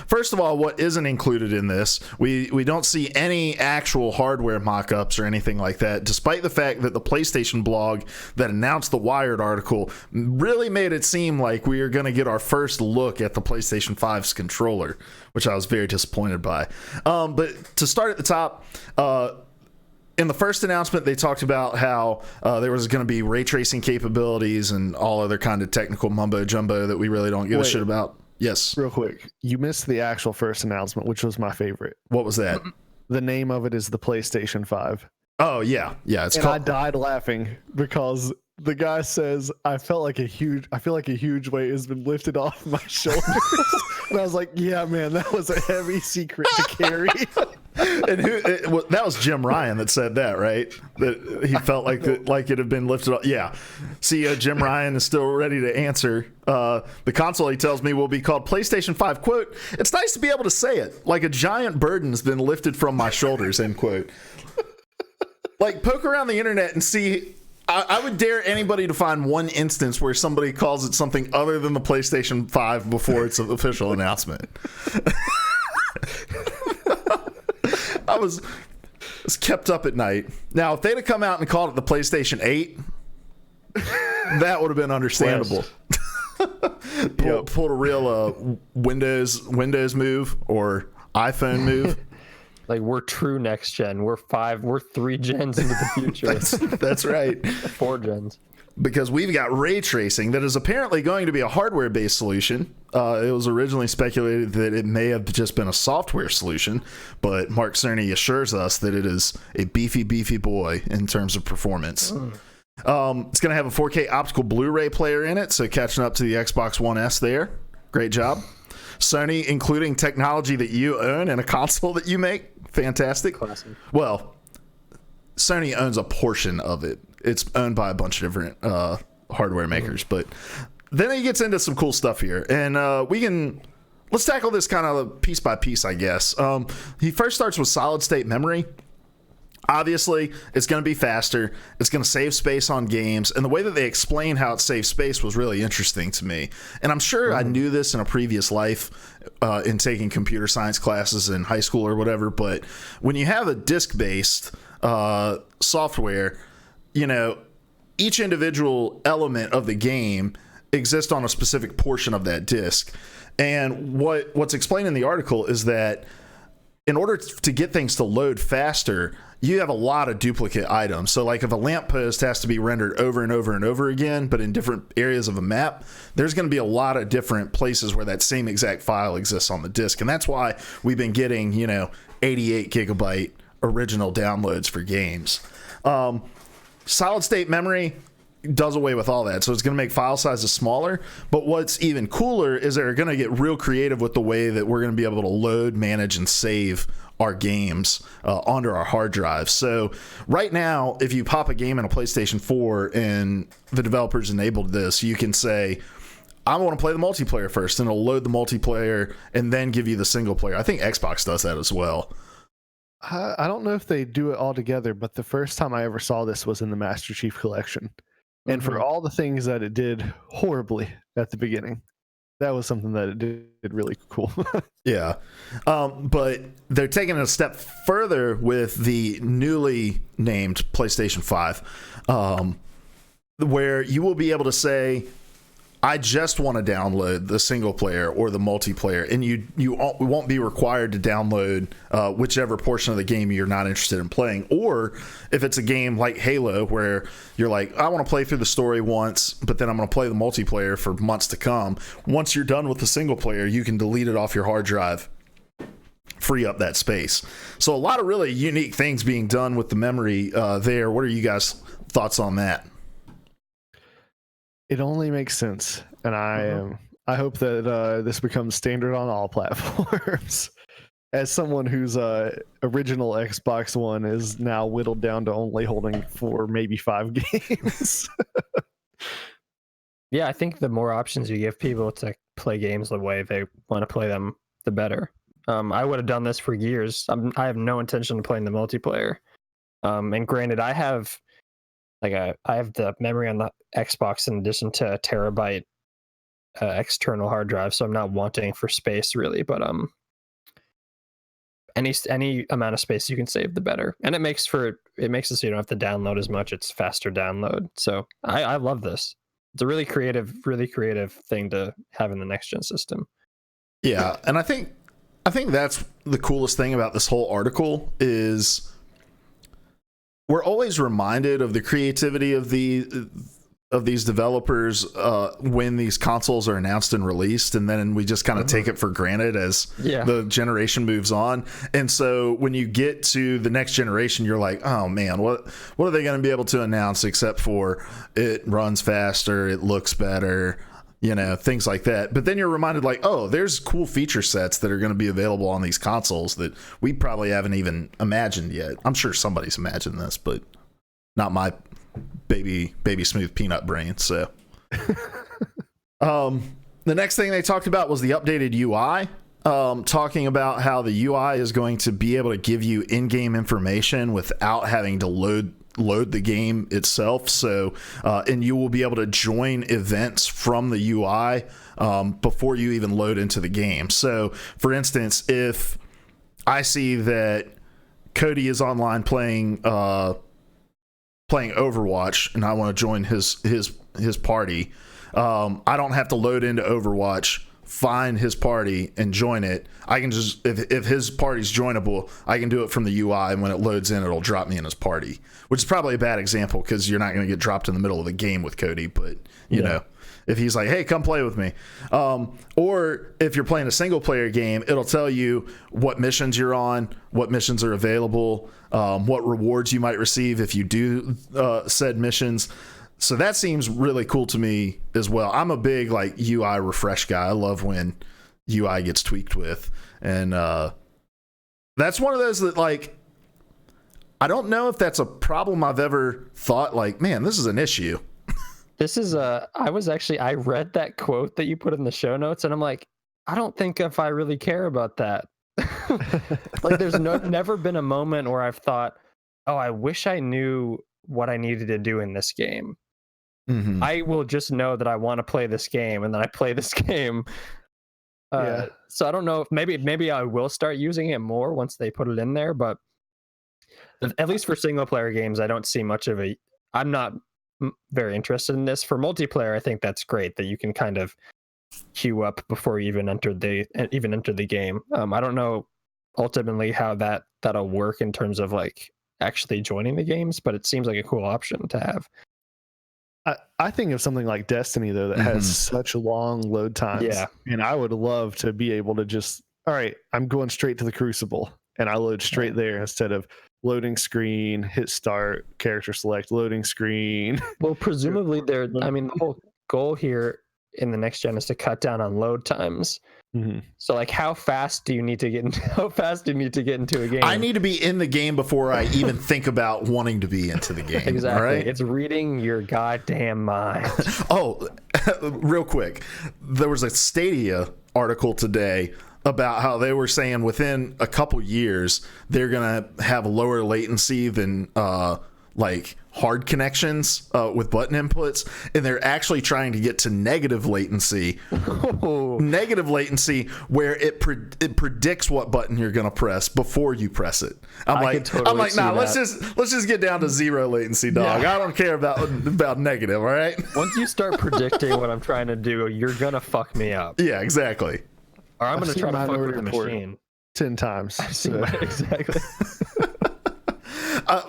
First of all, what isn't included in this, we don't see any actual hardware mock-ups or anything like that, despite the fact that the PlayStation blog that announced the Wired article really made it seem like we are going to get our first look at the PlayStation 5's controller, which I was very disappointed by. But to start at the top, in the first announcement, they talked about how there was going to be ray tracing capabilities and all other kind of technical mumbo jumbo that we really don't give a shit about. Yes. Real quick, you missed the actual first announcement, which was my favorite. What was that? The name of it is the PlayStation 5. Oh, yeah. Yeah. I died laughing because the guy says, I feel like a huge weight has been lifted off my shoulders. And I was like, yeah, man, that was a heavy secret to carry. And that was Jim Ryan that said that, right? That he felt like it had been lifted off. Yeah. See, Jim Ryan is still ready to answer. The console, he tells me, will be called PlayStation 5. Quote, it's nice to be able to say it. Like a giant burden's been lifted from my shoulders, end quote. Like, poke around the internet and see. I would dare anybody to find one instance where somebody calls it something other than the PlayStation 5 before its official announcement. I was kept up at night. Now, if they'd have come out and called it the PlayStation 8, that would have been understandable. Pulled a real Windows move or iPhone move. Like, we're true next gen. We're 3 gens into the future. That's right. 4 gens. Because we've got ray tracing that is apparently going to be a hardware-based solution. It was originally speculated that it may have just been a software solution, but Mark Cerny assures us that it is a beefy boy in terms of performance. It's going to have a 4K optical Blu-ray player in it, so catching up to the Xbox One S there. Great job. Sony including technology that you own and a console that you make. Fantastic. Classic. Well, Sony owns a portion of it. It's owned by a bunch of different hardware makers, but then he gets into some cool stuff here, and let's tackle this kind of piece by piece, I guess. He first starts with solid state memory. Obviously, it's going to be faster. It's going to save space on games. And the way that they explain how it saves space was really interesting to me. And I'm sure I knew this in a previous life in taking computer science classes in high school or whatever. But when you have a disk-based software, each individual element of the game exists on a specific portion of that disk. And what's explained in the article is that in order to get things to load faster, you have a lot of duplicate items. So like if a lamppost has to be rendered over and over and over again, but in different areas of a map, there's going to be a lot of different places where that same exact file exists on the disk. And that's why we've been getting, 88 gigabyte original downloads for games. Solid state memory does away with all that, so it's going to make file sizes smaller. But what's even cooler is they're going to get real creative with the way that we're going to be able to load, manage, and save our games onto our hard drives. So right now, if you pop a game in a PlayStation 4 and the developers enabled this, you can say, I want to play the multiplayer first, and it'll load the multiplayer and then give you the single player. I think Xbox does that as well. I don't know if they do it all together, but the first time I ever saw this was in the Master Chief Collection. And for all the things that it did horribly at the beginning, that was something that it did really cool. Yeah. But they're taking it a step further with the newly named PlayStation 5, where you will be able to say, I just want to download the single player or the multiplayer, and you won't be required to download whichever portion of the game you're not interested in playing. Or if it's a game like Halo, where you're like, I want to play through the story once, but then I'm going to play the multiplayer for months to come. Once you're done with the single player, you can delete it off your hard drive, free up that space. So a lot of really unique things being done with the memory there. What are you guys' thoughts on that? It only makes sense, and I hope that this becomes standard on all platforms. As someone whose original Xbox One is now whittled down to only holding for maybe 5 games. Yeah, I think the more options you give people to play games the way they want to play them, the better. I would have done this for years. I have no intention of playing the multiplayer. And granted, I have the memory on the Xbox in addition to a terabyte external hard drive, so I'm not wanting for space really. But any amount of space you can save, the better. And it makes it so you don't have to download as much. It's faster download. So I love this. It's a really creative thing to have in the next gen system. Yeah, and I think that's the coolest thing about this whole article is we're always reminded of the creativity of these developers when these consoles are announced and released, and then we just kind of take it for granted as the generation moves on. And so when you get to the next generation, you're like, oh man, what are they going to be able to announce except for it runs faster, it looks better, things like that. But then you're reminded, like, oh, there's cool feature sets that are going to be available on these consoles that we probably haven't even imagined yet. I'm sure somebody's imagined this, but not my baby smooth peanut brain. So the next thing they talked about was the updated UI, talking about how the UI is going to be able to give you in-game information without having to load the game itself. So and you will be able to join events from the UI before you even load into the game. So for instance, if I see that Cody is online playing Overwatch and I want to join his party, I don't have to load into Overwatch, find his party and join it. I can just, if his party's joinable, I can do it from the UI, and when it loads in, it'll drop me in his party, which is probably a bad example because you're not going to get dropped in the middle of the game with Cody, but you know, if he's like, hey, come play with me. Or if you're playing a single player game, it'll tell you what missions you're on, what missions are available, what rewards you might receive if you do said missions. So that seems really cool to me as well. I'm a big UI refresh guy. I love when UI gets tweaked with. And that's one of those that I don't know if that's a problem I've ever thought man, this is an issue. This is I read that quote that you put in the show notes, and I'm like, I don't think if I really care about that. There's never been a moment where I've thought, oh, I wish I knew what I needed to do in this game. Mm-hmm. I will just know that I want to play this game, and then I play this game. So I don't know if maybe I will start using it more once they put it in there, but at least for single player games, I don't see much of I'm not very interested in this. For multiplayer, I think that's great that you can kind of queue up before you even enter the game. I don't know ultimately how that'll work in terms of actually joining the games, but it seems like a cool option to have. I think of something like Destiny though that has such long load times. Yeah. And I would love to be able to just, all right, I'm going straight to the Crucible, and I load straight there instead of loading screen, hit start, character select, loading screen. Well, presumably the whole goal here in the next gen is to cut down on load times. Mm-hmm. So how fast do you need to get into a game? I need to be in the game before I even think about wanting to be into the game. Exactly. Right? It's reading your goddamn mind. Oh, real quick. There was a Stadia article today about how they were saying within a couple years they're gonna have lower latency than like hard connections with button inputs, and they're actually trying to get to negative latency where it predicts what button you're gonna press before you press it. I'm like nah, let's just get down to zero latency, dog. I don't care about negative. All right, once you start predicting what I'm trying to do, you're gonna fuck me up. Yeah, exactly. Or I'm gonna try to fuck with the machine 10 times. Exactly.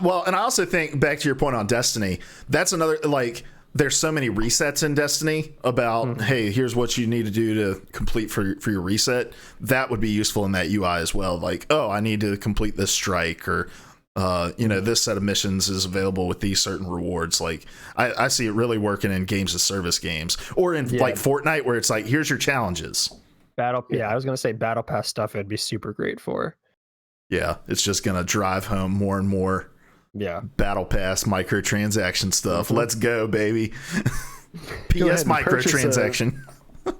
Well, and I also think, back to your point on Destiny, that's another, like, there's so many resets in Destiny about, hey, here's what you need to do to complete for your reset. That would be useful in that UI as well. Like, oh, I need to complete this strike, or this set of missions is available with these certain rewards. Like, I see it really working in games as service games, or in like Fortnite, where it's like, here's your challenges. I was gonna say Battle Pass stuff it'd be super great for. Yeah, it's just gonna drive home more and more. Yeah, Battle Pass microtransaction stuff. Let's go, baby. PS microtransaction.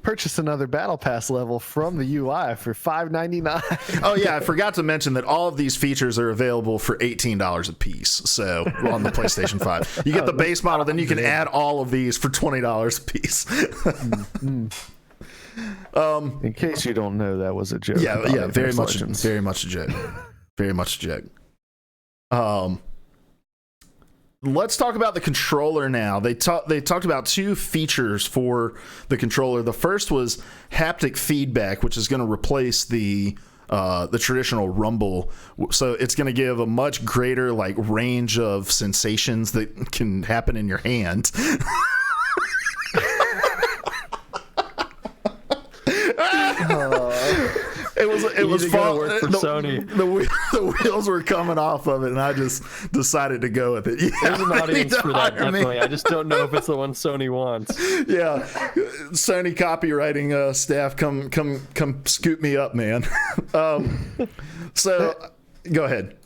Purchase another Battle Pass level from the UI for $5.99. Oh yeah, I forgot to mention that all of these features are available for $18 a piece. So on the PlayStation 5, you get the base model, then you can add all of these for $20 a piece. In case you don't know, that was a joke. Yeah, very much a joke. Very much a joke. Let's talk about the controller now. They talked about two features for the controller. The first was haptic feedback, which is going to replace the traditional rumble. So it's going to give a much greater like range of sensations that can happen in your hand. It was fun. Work for Sony. The wheels were coming off of it, and I just decided to go with it. Yeah, there's an audience for that, definitely. I just don't know if it's the one Sony wants. Yeah, Sony copywriting staff, come scoop me up, man. So go ahead.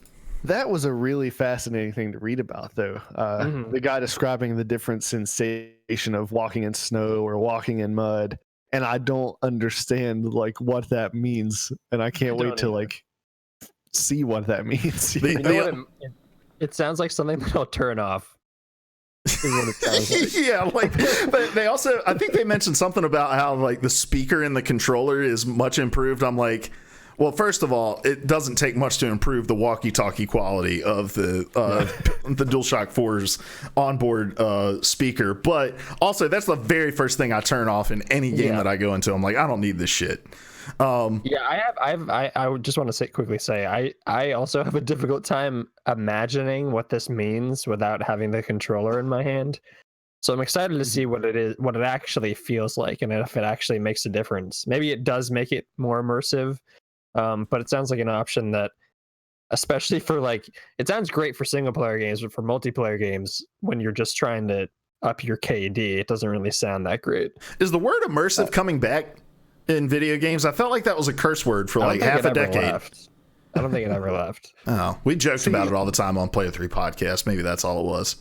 That was a really fascinating thing to read about, though. The guy describing the different sensation of walking in snow or walking in mud. And I don't understand like what that means, and I can't wait to like see what that means. It sounds like something that I'll turn off. Is what it sounds like. Yeah, like, but they also, I think they mentioned something about how like the speaker in the controller is much improved. I'm like, well, first of all, it doesn't take much to improve the walkie-talkie quality of the DualShock 4's onboard speaker, but also that's the very first thing I turn off in any game that I go into. I'm like, I don't need this shit. I would just want to quickly say I also have a difficult time imagining what this means without having the controller in my hand. So I'm excited to see what it actually feels like, and if it actually makes a difference. Maybe it does make it more immersive. But it sounds like an option that, especially for like, it sounds great for single player games, but for multiplayer games, when you're just trying to up your KD, it doesn't really sound that great. Is the word immersive coming back in video games? I felt like that was a curse word for like half a decade. I don't think it ever left. Oh, we joked about it all the time on Player 3 podcast. Maybe that's all it was.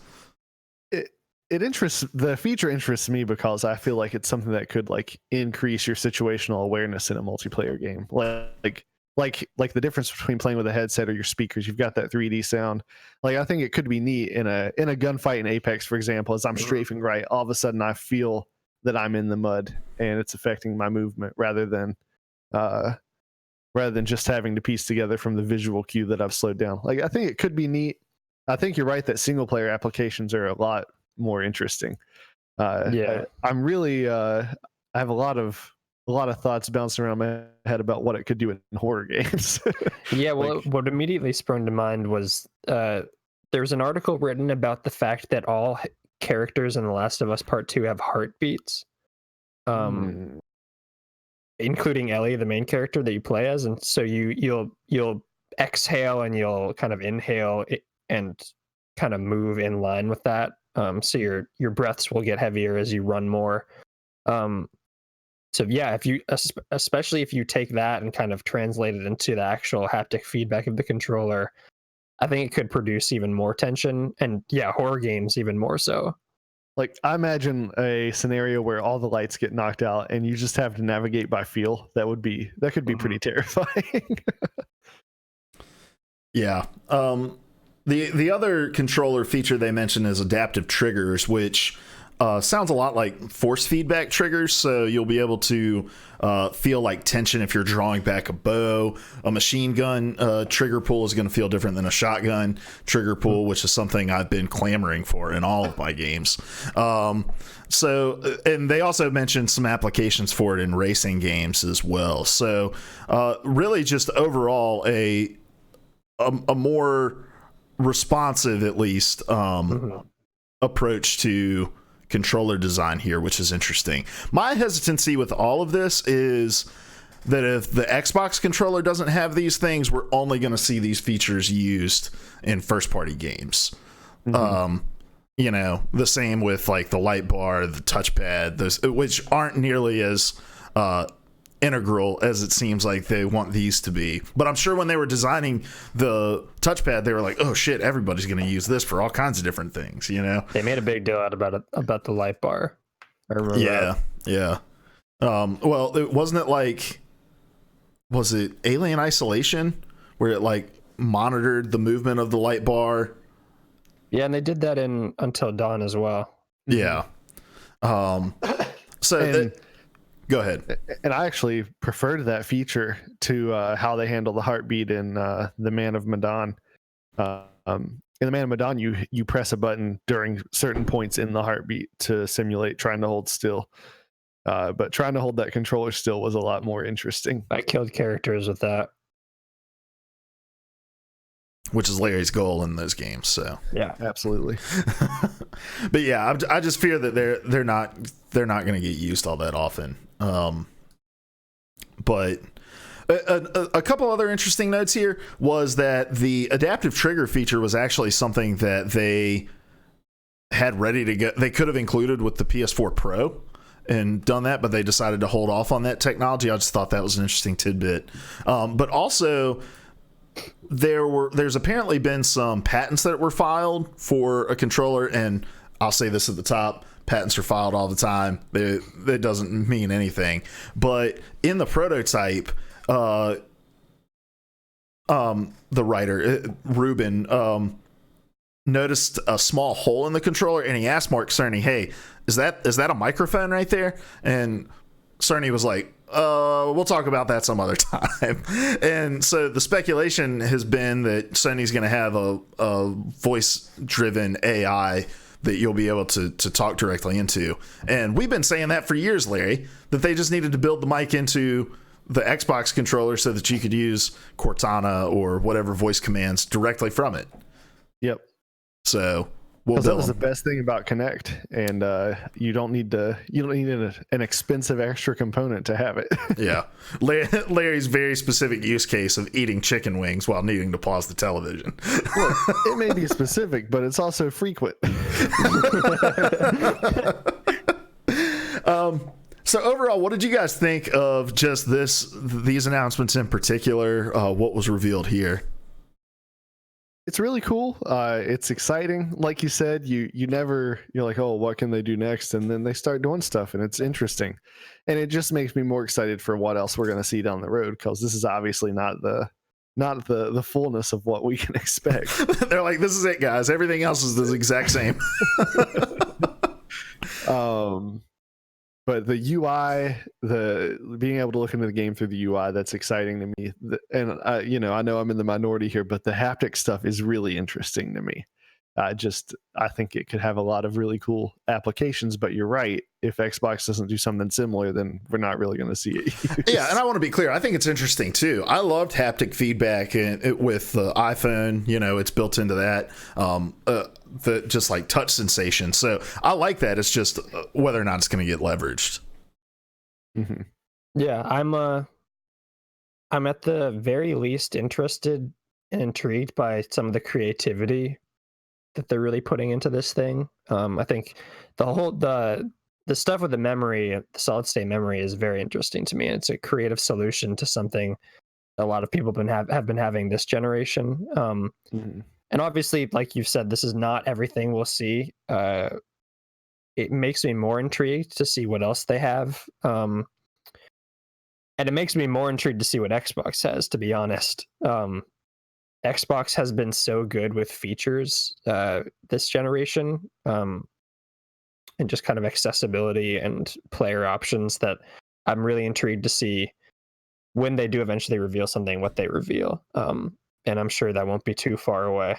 The feature interests me because I feel like it's something that could like increase your situational awareness in a multiplayer game. Like the difference between playing with a headset or your speakers, you've got that 3D sound. Like, I think it could be neat in a gunfight in Apex, for example, as I'm strafing right, all of a sudden I feel that I'm in the mud and it's affecting my movement rather than just having to piece together from the visual cue that I've slowed down. Like, I think it could be neat. I think you're right that single player applications are a lot more interesting. I'm really I have a lot of thoughts bouncing around my head about what it could do in horror games. What immediately sprung to mind was there's an article written about the fact that all characters in The Last of Us Part 2 have heartbeats, including Ellie, the main character that you play as, and so you'll exhale and you'll kind of inhale and kind of move in line with that. So your breaths will get heavier as you run more. So yeah, especially if you take that and kind of translate it into the actual haptic feedback of the controller, I think it could produce even more tension, and horror games even more so. Like, I imagine a scenario where all the lights get knocked out and you just have to navigate by feel. That could be pretty terrifying. Yeah. The other controller feature they mentioned is adaptive triggers, which sounds a lot like force feedback triggers. So you'll be able to feel like tension if you're drawing back a bow. A machine gun trigger pull is going to feel different than a shotgun trigger pull, which is something I've been clamoring for in all of my games. And they also mentioned some applications for it in racing games as well. So really just overall a more responsive, at least, approach to controller design here, which is interesting. My hesitancy with all of this is that if the Xbox controller doesn't have these things, we're only going to see these features used in first-party games. You know, the same with like the light bar, the touchpad, those, which aren't nearly as integral as it seems like they want these to be. But I'm sure when they were designing the touchpad, they were like, oh shit, everybody's going to use this for all kinds of different things, you know? They made a big deal out about the light bar. I remember that. Yeah. Well, wasn't it like, was it Alien Isolation where it like monitored the movement of the light bar? Yeah, and they did that in Until Dawn as well. Yeah. Go ahead. And I actually preferred that feature to how they handle the heartbeat in the Man of Medan. In the Man of Medan, you press a button during certain points in the heartbeat to simulate trying to hold still. But trying to hold that controller still was a lot more interesting. I killed characters with that. Which is Larry's goal in those games. So yeah, absolutely. But yeah, I just fear that they're not going to get used all that often. But a couple other interesting notes here was that the adaptive trigger feature was actually something that they had ready to go. They could have included with the PS4 Pro and done that, but they decided to hold off on that technology. I just thought that was an interesting tidbit. But also, there's apparently been some patents that were filed for a controller, and I'll say this at the top: patents are filed all the time. That doesn't mean anything. But in the prototype, the writer Ruben noticed a small hole in the controller, and he asked Mark Cerny, "Hey, is that a microphone right there?" And Cerny was like, we'll talk about that some other time. And so the speculation has been that Sony's going to have a voice-driven AI that you'll be able to talk directly into. And we've been saying that for years, Larry, that they just needed to build the mic into the Xbox controller so that you could use Cortana or whatever voice commands directly from it. Yep. So we'll that was the best thing about Kinect, and you don't need an expensive extra component to have it. Yeah, Larry's very specific use case of eating chicken wings while needing to pause the television. Look, it may be specific, but it's also frequent. So overall, what did you guys think of just these announcements in particular? What was revealed here? It's really cool. It's exciting. Like you said, you're like, oh, what can they do next? And then they start doing stuff, and it's interesting. And it just makes me more excited for what else we're going to see down the road, because this is obviously not the fullness of what we can expect. They're like, this is it, guys. Everything else is the exact same. But the UI, the being able to look into the game through the UI, that's exciting to me. And I know I'm in the minority here, but the haptic stuff is really interesting to me. I think it could have a lot of really cool applications, but you're right. If Xbox doesn't do something similar, then we're not really going to see it used. Yeah, and I want to be clear. I think it's interesting too. I loved haptic feedback with the iPhone. It's built into that. The just like touch sensation. So I like that. It's just whether or not it's going to get leveraged. Mm-hmm. Yeah, I'm at the very least interested and intrigued by some of the creativity that they're really putting into this thing. I think the stuff with the memory, the solid state memory, is very interesting to me. And it's a creative solution to something a lot of people have been having this generation. Mm-hmm. And obviously, like you've said, this is not everything we'll see. it makes me more intrigued to see what else they have. And it makes me more intrigued to see what Xbox has, to be honest. Xbox has been so good with features this generation, and just kind of accessibility and player options, that I'm really intrigued to see when they do eventually reveal something, what they reveal. And I'm sure that won't be too far away.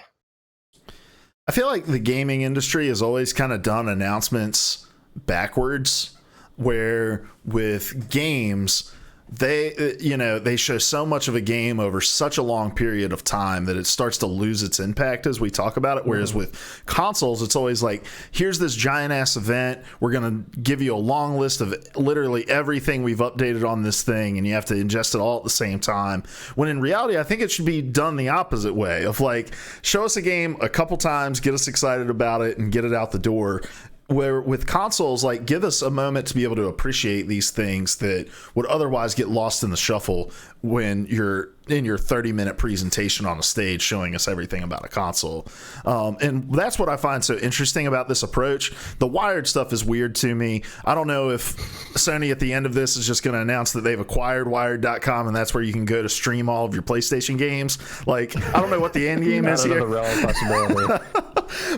I feel like the gaming industry has always kind of done announcements backwards, where with games, they show so much of a game over such a long period of time that it starts to lose its impact as we talk about it. Whereas with consoles, it's always like, here's this giant ass event. We're going to give you a long list of literally everything we've updated on this thing, and you have to ingest it all at the same time. When in reality, I think it should be done the opposite way of like, show us a game a couple times, get us excited about it, and get it out the door. Where with consoles, like, give us a moment to be able to appreciate these things that would otherwise get lost in the shuffle when you're in your 30-minute presentation on a stage showing us everything about a console. And that's what I find so interesting about this approach. The wired stuff is weird to me. I don't know if Sony at the end of this is just going to announce that they've acquired wired.com and that's where you can go to stream all of your PlayStation games. Like, I don't know what the end game is here.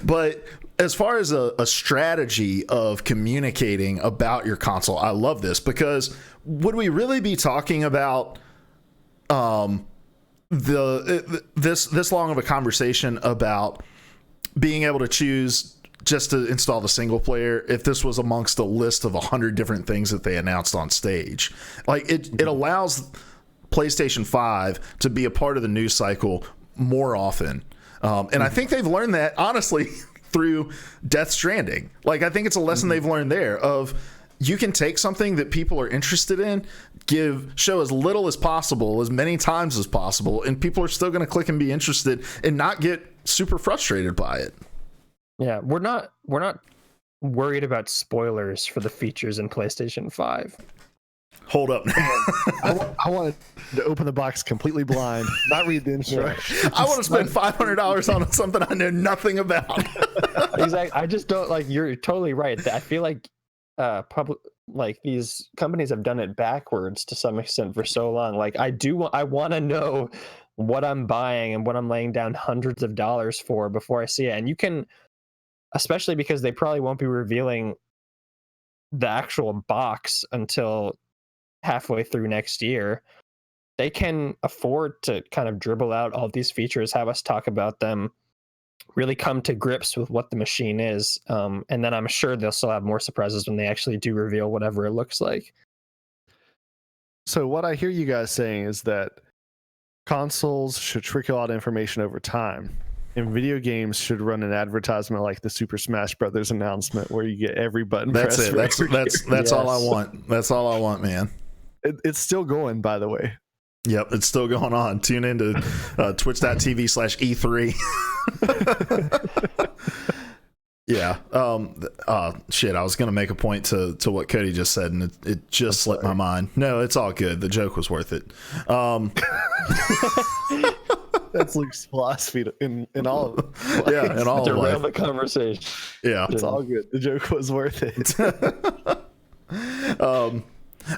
But as far as a strategy of communicating about your console, I love this, because would we really be talking about this long of a conversation about being able to choose just to install the single player if this was amongst a list of 100 different things that they announced on stage? Like, it allows PlayStation 5 to be a part of the news cycle more often. And I think they've learned that, honestly, through Death Stranding. Like, I think it's a lesson they've learned there of, you can take something that people are interested in, show as little as possible, as many times as possible, and people are still going to click and be interested and not get super frustrated by it. Yeah, we're not worried about spoilers for the features in PlayStation 5. Hold up. I wanted to open the box completely blind, not read the instructions. I want to spend $500 on something I know nothing about. Exactly. I just don't, like, you're totally right. I feel like these companies have done it backwards to some extent for so long. Like, I want to know what I'm buying and what I'm laying down hundreds of dollars for before I see it. And you can, especially because they probably won't be revealing the actual box until halfway through next year, they can afford to kind of dribble out all these features, have us talk about them, really come to grips with what the machine is, and then I'm sure they'll still have more surprises when they actually do reveal whatever it looks like. So what I hear you guys saying is that consoles should trickle out information over time, and video games should run an advertisement like the Super Smash Brothers announcement, where you get every button. That's pressed it. That's Yes. all I want. That's all I want, man. It's still going, by the way. Yep, it's still going on. Tune into twitch.tv/E3. Yeah. Shit, I was going to make a point to what Cody just said, and it just slipped my mind. No, it's all good. The joke was worth it. That's Luke's philosophy in all of it. Yeah, in all of Derail life. the conversation. Yeah. It's all good. The joke was worth it.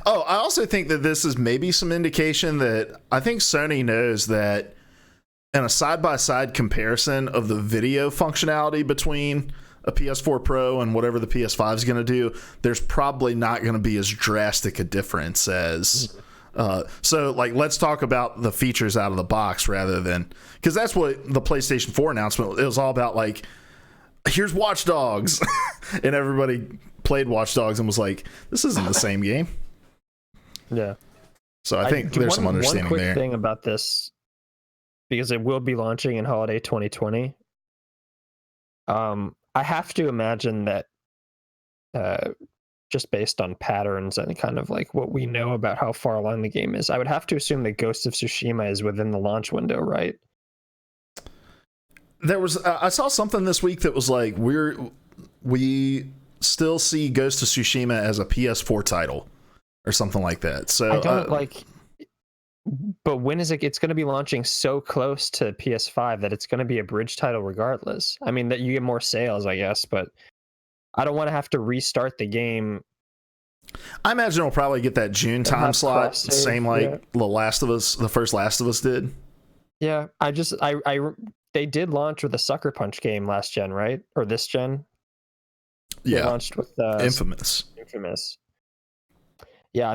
I also think that this is maybe some indication that I think Sony knows that in a side-by-side comparison of the video functionality between a PS4 Pro and whatever the PS5 is going to do, there's probably not going to be as drastic a difference as... so, like, let's talk about the features out of the box rather than... Because that's what the PlayStation 4 announcement, it was all about, like, here's Watch Dogs. And everybody played Watch Dogs and was like, this isn't the same game. Yeah. So I think there's some understanding one quick there. thing about this, because it will be launching in holiday 2020. I have to imagine that just based on patterns and kind of like what we know about how far along the game is, I would have to assume that Ghost of Tsushima is within the launch window, right? There was I saw something this week that was like we still see Ghost of Tsushima as a PS4 title or something like that. So I don't but when is it? It's going to be launching so close to PS5 that it's going to be a bridge title regardless. I mean, that you get more sales, I guess, but I don't want to have to restart the game. I imagine we'll probably get that June time slot, cross-save, same like the first Last of Us did. Yeah, they did launch with a Sucker Punch game last gen, right? Or this gen? They launched with Infamous. Yeah,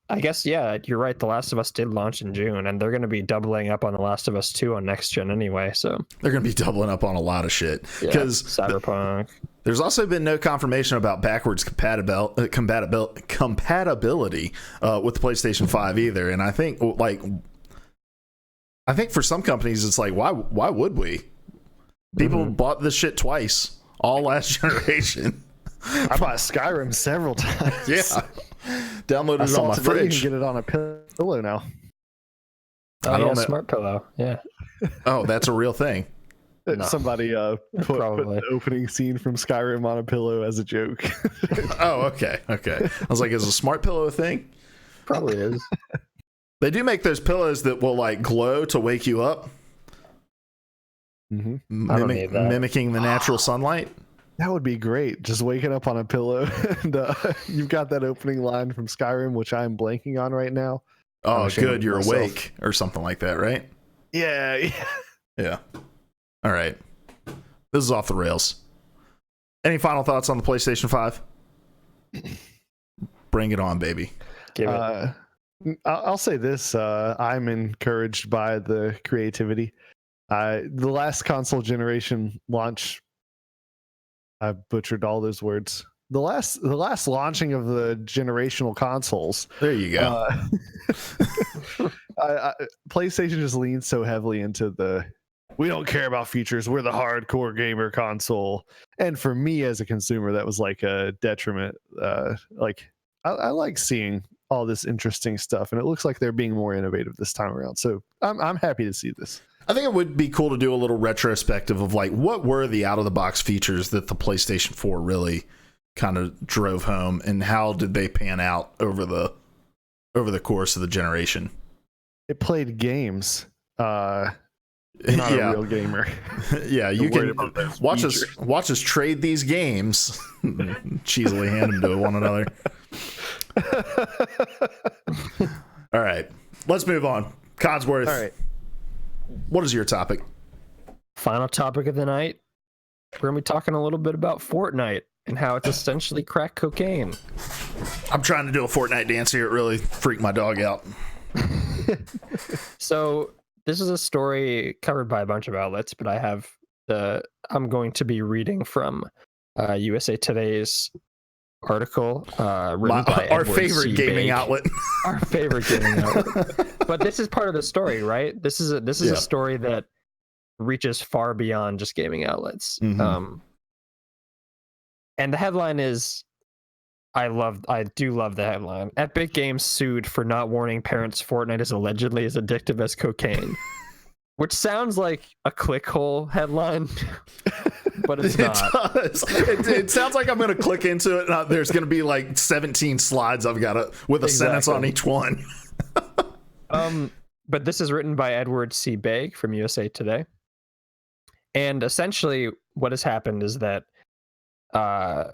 I guess, yeah, you're right. The Last of Us did launch in June, and they're going to be doubling up on The Last of Us 2 on next gen anyway. So they're going to be doubling up on a lot of shit. Because Cyberpunk. There's also been no confirmation about backwards compatibility with the PlayStation 5 either. And I think for some companies, it's like, why would we? People bought this shit twice, all last generation. I bought Skyrim several times. Yeah. Downloaded it on my fridge. You can get it on a pillow now. I don't know. Smart pillow. Yeah. Oh, that's a real thing. No. Somebody put the opening scene from Skyrim on a pillow as a joke. Oh, okay. I was like, is a smart pillow a thing? Probably is. They do make those pillows that will like glow to wake you up. Mm-hmm. Mimicking the natural sunlight. That would be great. Just waking up on a pillow and you've got that opening line from Skyrim, which I'm blanking on right now. Oh, good. You're awake or something like that, right? Yeah. All right. This is off the rails. Any final thoughts on the PlayStation 5? Bring it on, baby. Give it. I'll say this. I'm encouraged by the creativity. The last console generation launch, I butchered all those words. The last launching of the generational consoles. There you go. PlayStation just leans so heavily into we don't care about features. We're the hardcore gamer console. And for me as a consumer, that was like a detriment. I like seeing all this interesting stuff, and it looks like they're being more innovative this time around. So I'm happy to see this. I think it would be cool to do a little retrospective of like what were the out of the box features that the PlayStation 4 really kind of drove home, and how did they pan out over the course of the generation. It played games. Not a real gamer. Yeah, you can watch us trade these games. Cheesily hand them to one another. All right, let's move on. Codsworth. All right. What is your topic? Final topic of the night. We're going to be talking a little bit about Fortnite and how it's essentially crack cocaine. I'm trying to do a Fortnite dance here. It really freaked my dog out. So this is a story covered by a bunch of outlets, but I'm going to be reading from USA Today's article written by our Edward favorite C. gaming Bake. outlet. Our favorite gaming outlet. But this is part of the story, right? This is a story that reaches far beyond just gaming outlets. Mm-hmm. And the headline is, I do love the headline. Epic Games sued for not warning parents Fortnite is allegedly as addictive as cocaine. Which sounds like a clickhole headline, but it's not. It does. It sounds like I'm going to click into it, and there's going to be like 17 slides I've got with a sentence on each one. But this is written by Edward C. Bake from USA Today. And essentially what has happened is that a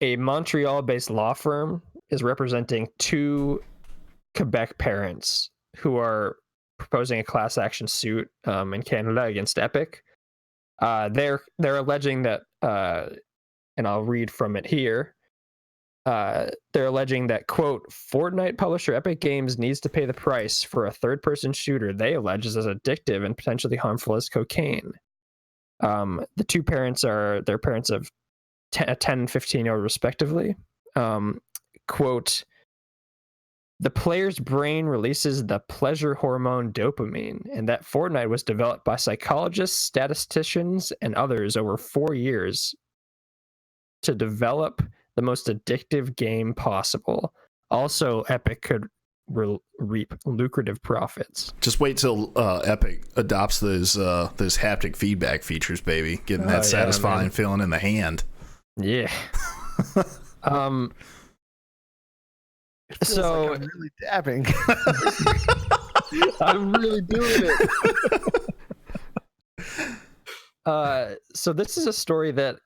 Montreal-based law firm is representing two Quebec parents who are proposing a class action suit in Canada against Epic. They're alleging that, and I'll read from it here. They're alleging that, quote, Fortnite publisher Epic Games needs to pay the price for a third-person shooter they allege is as addictive and potentially harmful as cocaine. The two parents are parents of 10 and 15-year-old respectively. Quote, the player's brain releases the pleasure hormone dopamine, and that Fortnite was developed by psychologists, statisticians, and others over 4 years to develop the most addictive game possible. Also, Epic could reap lucrative profits. Just wait till Epic adopts those haptic feedback featers, baby. Getting that satisfying feeling in the hand. Yeah. It feels like I'm really dabbing. I'm really doing it. So this is a story that,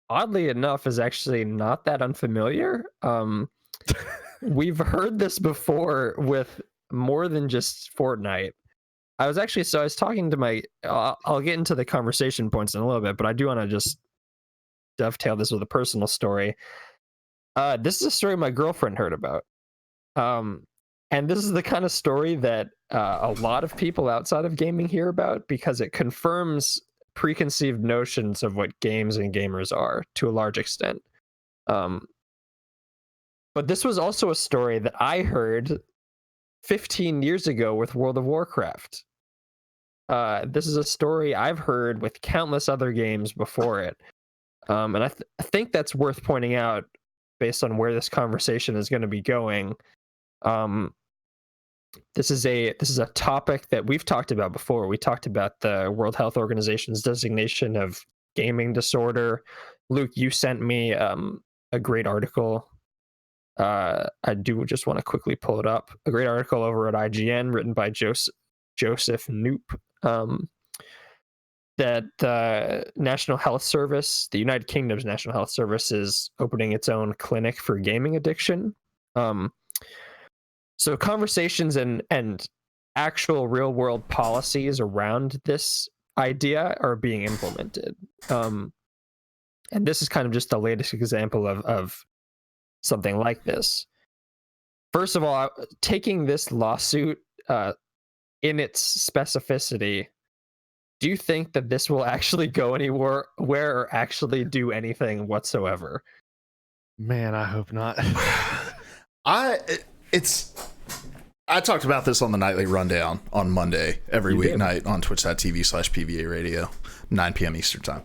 oddly enough, is actually not that unfamiliar. We've heard this before with more than just Fortnite. I was talking to my. I'll get into the conversation points in a little bit, but I do want to just dovetail this with a personal story. This is a story my girlfriend heard about. And this is the kind of story that a lot of people outside of gaming hear about because it confirms preconceived notions of what games and gamers are to a large extent. But this was also a story that I heard 15 years ago with World of Warcraft. This is a story I've heard with countless other games before it. And I think that's worth pointing out based on where this conversation is going to be going. This is a topic that we've talked about before. We talked about the World Health Organization's designation of gaming disorder. Luke, you sent me a great article. I do just want to quickly pull it up. A great article over at IGN written by Joseph Knoop. That the National Health Service, the United Kingdom's National Health Service, is opening its own clinic for gaming addiction. So conversations and actual real world policies around this idea are being implemented. And this is kind of just the latest example of something like this. First of all, taking this lawsuit in its specificity, do you think that this will actually go anywhere or actually do anything whatsoever? Man, I hope not. I talked about this on the nightly rundown on Monday every weeknight on twitch.tv/PvA Radio, 9 p.m. Eastern time.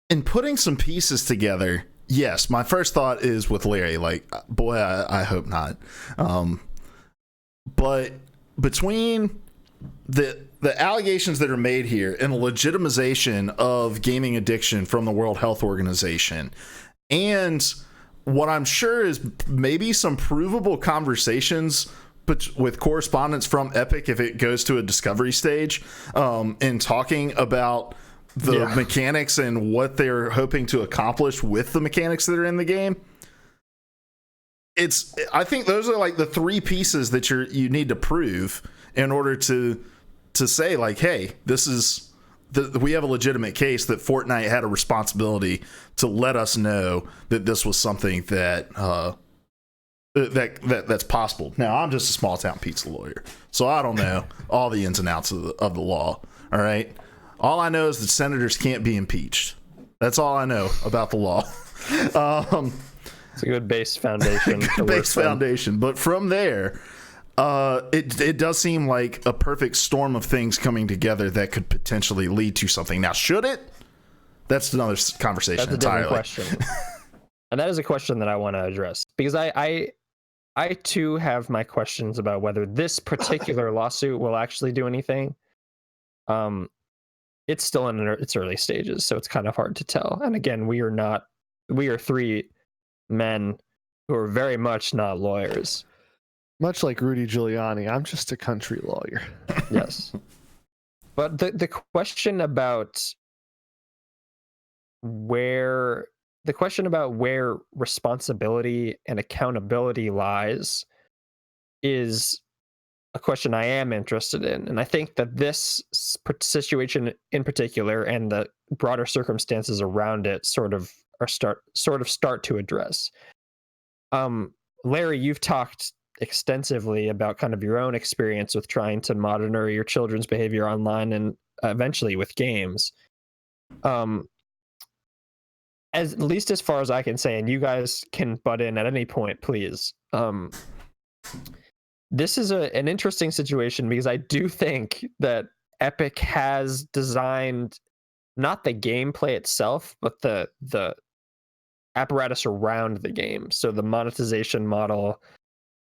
In putting some pieces together, yes, my first thought is with Larry, like, boy, I hope not. But between the allegations that are made here and the legitimization of gaming addiction from the World Health Organization and what I'm sure is maybe some provable conversations with correspondents from Epic if it goes to a discovery stage, and talking about the mechanics and what they're hoping to accomplish with the mechanics that are in the game. I think those are like the three pieces that you need to prove in order to say, like, hey, this is we have a legitimate case that Fortnite had a responsibility to let us know that this was something that's possible. Now, I'm just a small town pizza lawyer, so I don't know all the ins and outs of the law. All right, all I know is that senators can't be impeached. That's all I know about the law. It's a good base foundation. But from there, it does seem like a perfect storm of things coming together that could potentially lead to something. Now, should it? That's another conversation. That's a different question. And that is a question that I want to address because I too have my questions about whether this particular lawsuit will actually do anything. It's still in its early stages, so it's kind of hard to tell. And again, we are three men who are very much not lawyers. Much like Rudy Giuliani, I'm just a country lawyer. Yes. But the question about where responsibility and accountability lies is a question I am interested in. And I think that this situation in particular and the broader circumstances around it sort of start to address. Larry, you've talked extensively about kind of your own experience with trying to monitor your children's behavior online and eventually with games. At least as far as I can say, and you guys can butt in at any point, please. This is an interesting situation because I do think that Epic has designed not the gameplay itself, but the apparatus around the game. So the monetization model,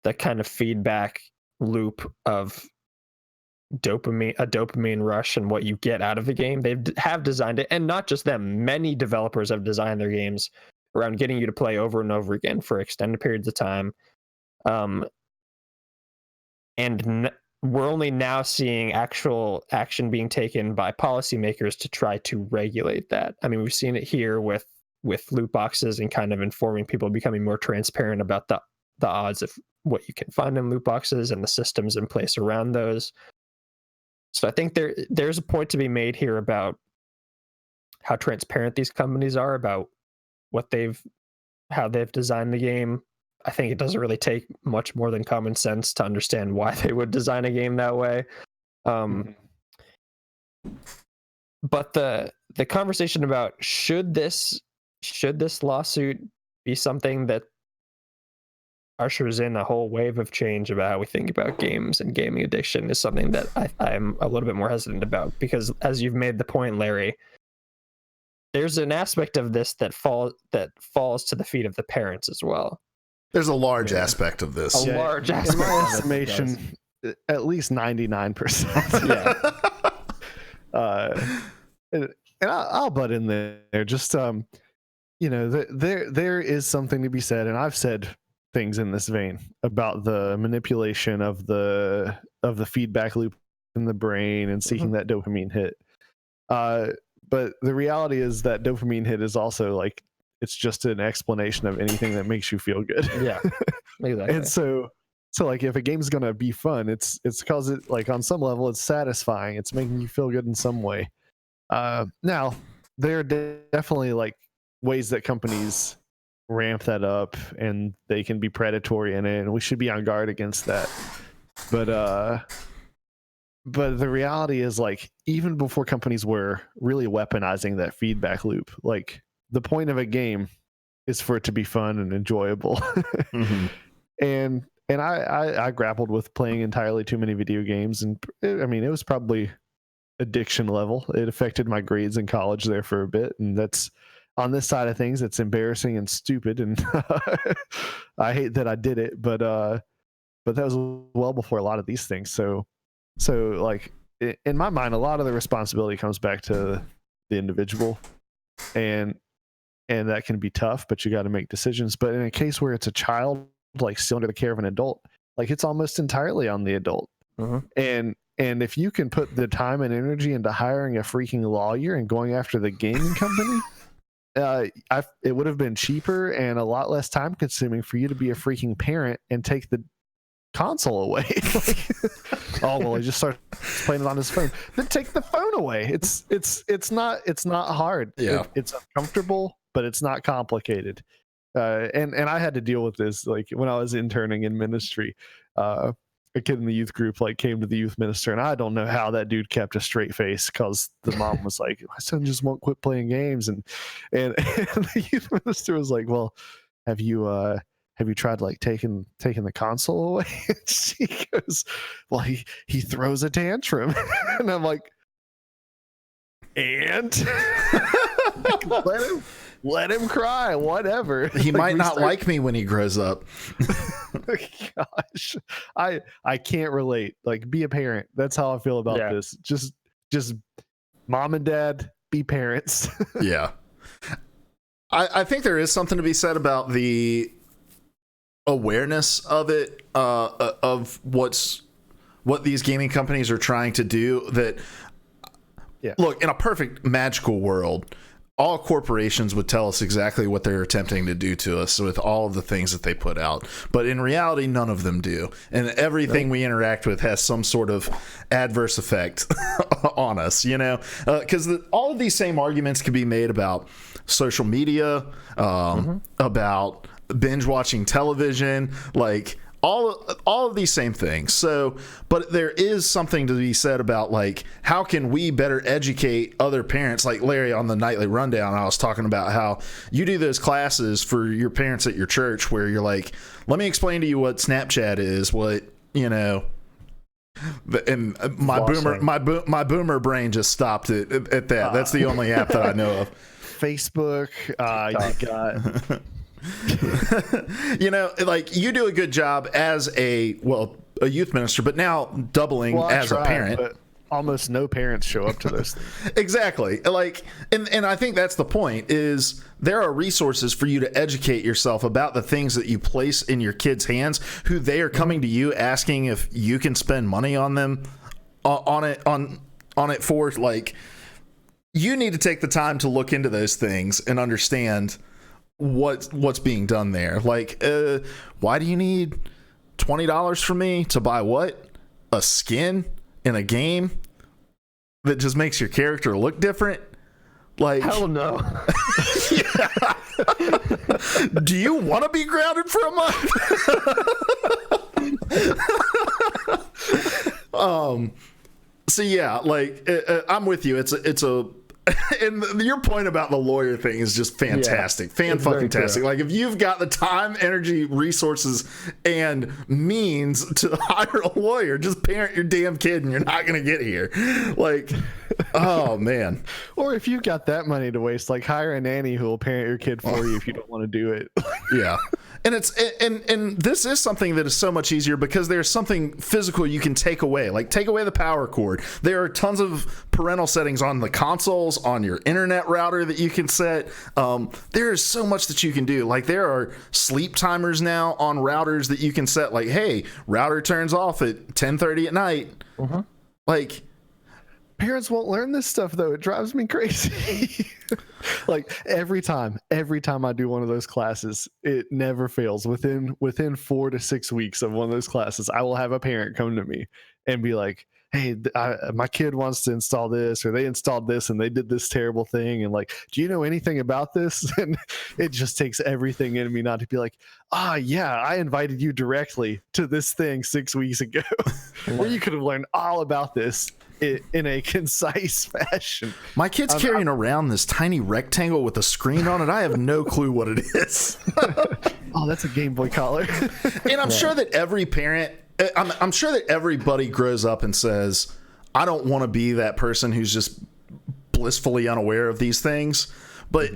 the kind of feedback loop of a dopamine rush and what you get out of the game. They have designed it, and not just them. Many developers have designed their games around getting you to play over and over again for extended periods of time. And we're only now seeing actual action being taken by policymakers to try to regulate that. I mean, we've seen it here with loot boxes and kind of informing people, becoming more transparent about the odds of what you can find in loot boxes and the systems in place around those. So I think there's a point to be made here about how transparent these companies are about how they've designed the game. I think it doesn't really take much more than common sense to understand why they would design a game that way. But the conversation about should this lawsuit be something that ushers in a whole wave of change about how we think about games and gaming addiction is something that I'm a little bit more hesitant about, because as you've made the point, Larry, there's an aspect of this that falls to the feet of the parents as well. There's a large aspect of this. Large aspect. In my estimation, at least 99%. Yeah. And I'll butt in there. Just there is something to be said, and I've said things in this vein about the manipulation of the feedback loop in the brain and seeking that dopamine hit. But the reality is that dopamine hit is also like, it's just an explanation of anything that makes you feel good. Yeah, exactly. And so like, if a game's gonna be fun, it's because it, like, on some level it's satisfying, it's making you feel good in some way. Now there are definitely like ways that companies ramp that up, and they can be predatory in it, and we should be on guard against that. But the reality is, like, even before companies were really weaponizing that feedback loop, like, the point of a game is for it to be fun and enjoyable. And I grappled with playing entirely too many video games, and I mean, it was probably addiction level. It affected my grades in college there for a bit, and that's, on this side of things, it's embarrassing and stupid, and I hate that I did it, but that was well before a lot of these things. So like, in my mind, a lot of the responsibility comes back to the individual, and that can be tough, but you got to make decisions. But in a case where it's a child, like, still under the care of an adult, like, it's almost entirely on the adult. And if you can put the time and energy into hiring a freaking lawyer and going after the gaming company, it would have been cheaper and a lot less time consuming for you to be a freaking parent and take the console away. Like, oh well, he just starts playing it on his phone. Then take the phone away. It's not hard. Yeah, it's uncomfortable, but it's not complicated. And I had to deal with this, like, when I was interning in ministry. A kid in the youth group, like, came to the youth minister, and I don't know how that dude kept a straight face, because the mom was like, my son just won't quit playing games, and the youth minister was like, well, have you tried, like, taking the console away? And she goes, well, he throws a tantrum. And I'm like, and let him cry, whatever. He might not like me when he grows up. Gosh, I can't relate. Like, be a parent. That's how I feel about this. Just mom and dad, be parents. Yeah. I think there is something to be said about the awareness of it, of what these gaming companies are trying to do. That, look, in a perfect magical world, all corporations would tell us exactly what they're attempting to do to us with all of the things that they put out. But in reality, none of them do. And everything we interact with has some sort of adverse effect on us, you know? Because all of these same arguments can be made about social media, about binge watching television, like, all of these same things. So, but there is something to be said about, like, how can we better educate other parents? Like Larry on the nightly rundown, I was talking about how you do those classes for your parents at your church where you're like, let me explain to you what Snapchat is, what, you know. And my boomer brain just stopped at that. That's the only app that I know of. Facebook, you got. You know, like, you do a good job as a youth minister, but now doubling as a parent. almost no parents show up to those things. Exactly. Like, and I think that's the point, is there are resources for you to educate yourself about the things that you place in your kids' hands, who they are coming to you asking if you can spend money on them, on it for. Like, you need to take the time to look into those things and understand what's being done there. Like, why do you need $20 from me to buy what? A skin in a game that just makes your character look different? Like, Hell no. do you want to be grounded for a month? So yeah, like, I'm with you. It's a and your point about the lawyer thing is just fantastic. Fan-fucking-tastic. Like, if you've got the time, energy, resources, and means to hire a lawyer, just parent your damn kid and you're not going to get here. Like, oh, man. Or if you've got that money to waste, like, hire a nanny who will parent your kid for you if you don't want to do it. Yeah. And it's and this is something that is so much easier because there's something physical you can take away. Like, take away the power cord. There are tons of parental settings on the consoles, on your internet router that you can set. There is so much that you can do. Like, there are sleep timers now on routers that you can set. Like, hey, router turns off at 10:30 at night. Mm-hmm. Like, parents won't learn this stuff, though. It drives me crazy. Like, every time I do one of those classes, it never fails. Within 4 to 6 weeks of one of those classes, I will have a parent come to me and be like, hey, my kid wants to install this, or they installed this and they did this terrible thing, and like, do you know anything about this? And it just takes everything in me not to be like, yeah, I invited you directly to this thing 6 weeks ago where you could have learned all about this in a concise fashion. My kid's carrying around this tiny rectangle with a screen on it. I have no clue what it is. Oh, that's a Game Boy Color. And I'm sure that every parent, I'm sure that everybody grows up and says, I don't want to be that person who's just blissfully unaware of these things. But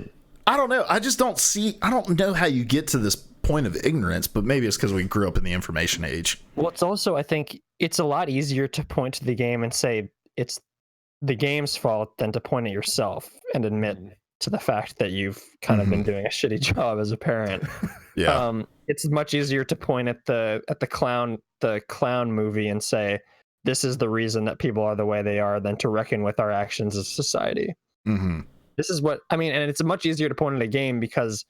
I don't know. I don't know how you get to this point of ignorance, but maybe it's because we grew up in the information age. Well, it's also, I think it's a lot easier to point to the game and say it's the game's fault than to point at yourself and admit to the fact that you've kind of been doing a shitty job as a parent. Yeah. It's much easier to point at the clown movie and say this is the reason that people are the way they are, than to reckon with our actions as society. Mm-hmm. This is what I mean, and it's much easier to point at a game because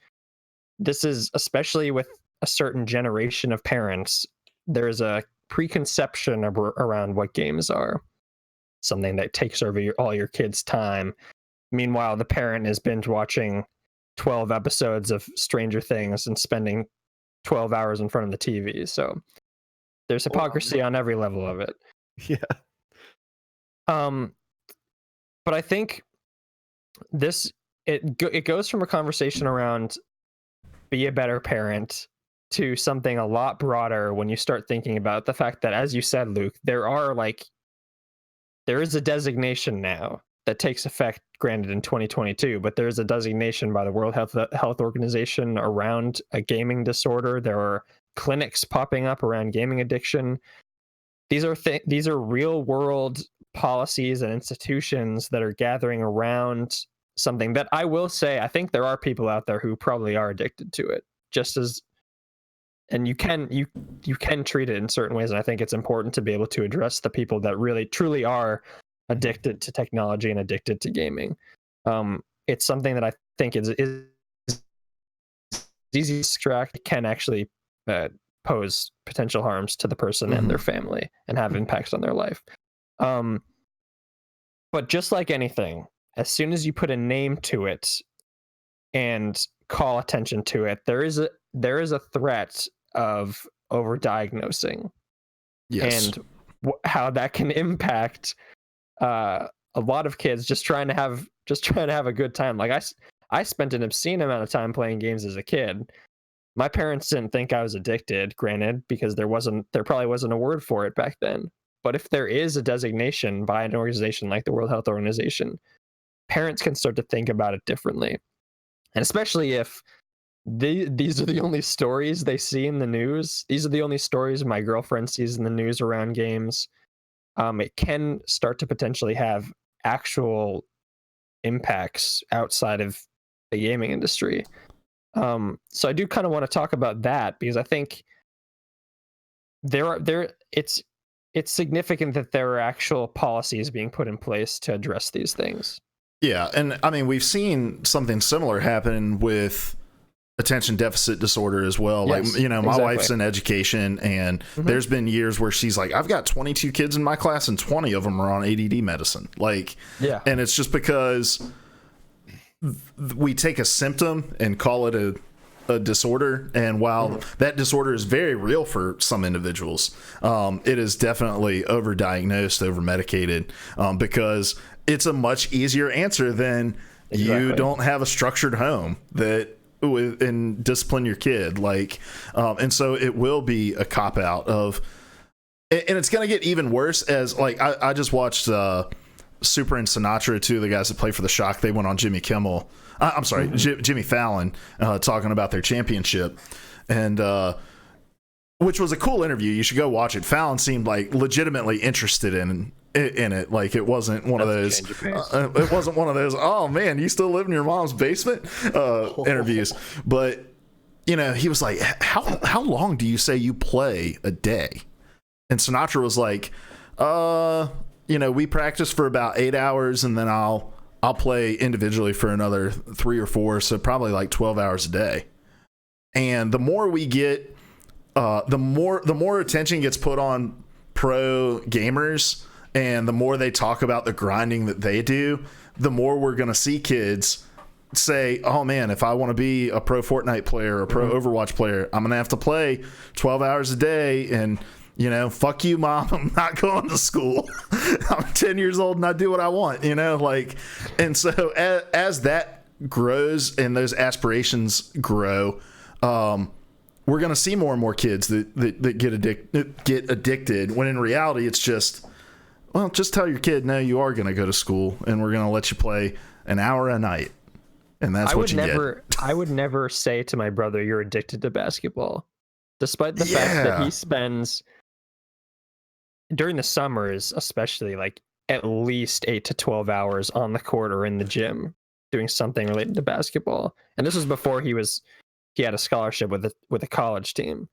this is, especially with a certain generation of parents, there's a preconception around what games are, something that takes over all your kids' time. Meanwhile, the parent is binge watching 12 episodes of Stranger Things and spending 12 hours in front of the TV. So there's hypocrisy on every level of it. Yeah. But I think it goes from a conversation around be a better parent to something a lot broader when you start thinking about the fact that, as you said, Luke, there is a designation now that takes effect, granted in 2022, but there's a designation by the World Health Organization around a gaming disorder. There are clinics popping up around gaming addiction. These are real world policies and institutions that are gathering around something that, I will say, I think there are people out there who probably are addicted to it, just as, and you can treat it in certain ways. And I think it's important to be able to address the people that really truly are addicted to technology and addicted to gaming. It's something that I think is easy to extract. It can actually pose potential harms to the person and their family and have impacts on their life. But just like anything, as soon as you put a name to it and call attention to it, there is a threat of overdiagnosing. Yes. And how that can impact a lot of kids just trying to have a good time. Like, I spent an obscene amount of time playing games as a kid. My parents didn't think I was addicted, granted, because there probably wasn't a word for it back then. But if there is a designation by an organization like the World Health Organization, parents can start to think about it differently. And especially if these are the only stories they see in the news. These are the only stories my girlfriend sees in the news around games. it can start to potentially have actual impacts outside of the gaming industry. So I do kind of want to talk about that, because I think it's significant that there are actual policies being put in place to address these things. Yeah, and I mean, we've seen something similar happen with attention deficit disorder as well. Yes, like, you know, my exactly. wife's in education, and there's been years where she's like, I've got 22 kids in my class and 20 of them are on ADD medicine. Like, Yeah. and it's just because we take a symptom and call it a disorder, and while that disorder is very real for some individuals, it is definitely overdiagnosed, overmedicated, because it's a much easier answer than you don't have a structured home that and discipline your kid, like, and so it will be a cop out of, and it's going to get even worse as, like, I just watched Super and Sinatra, two of the guys that play for the Shock. They went on Jimmy Kimmel. I'm sorry, Jimmy Fallon, talking about their championship, and which was a cool interview. You should go watch it. Fallon seemed like legitimately interested in it. Like, it wasn't one of those. It wasn't one of those. Oh man, you still live in your mom's basement interviews. But you know, he was like, "How long do you say you play a day?" And Sinatra was like, you know, we practice for about 8 hours, and then I'll play individually for another 3 or 4, so probably like 12 hours a day. And the more we get, the more attention gets put on pro gamers, and the more they talk about the grinding that they do, the more we're going to see kids say, oh man, if I want to be a pro Fortnite player or a pro Overwatch player, I'm going to have to play 12 hours a day, and you know, fuck you, mom, I'm not going to school. I'm 10 years old and I do what I want, you know, like, and so as that grows and those aspirations grow, we're going to see more and more kids that get addicted, when in reality it's just, well, just tell your kid, no, you are going to go to school and we're going to let you play an hour a night. And that's what you get. I would never say to my brother, you're addicted to basketball, despite the fact that he spends, during the summers especially, like at least 8 to 12 hours on the court or in the gym doing something related to basketball. And this was before he had a scholarship with a college team.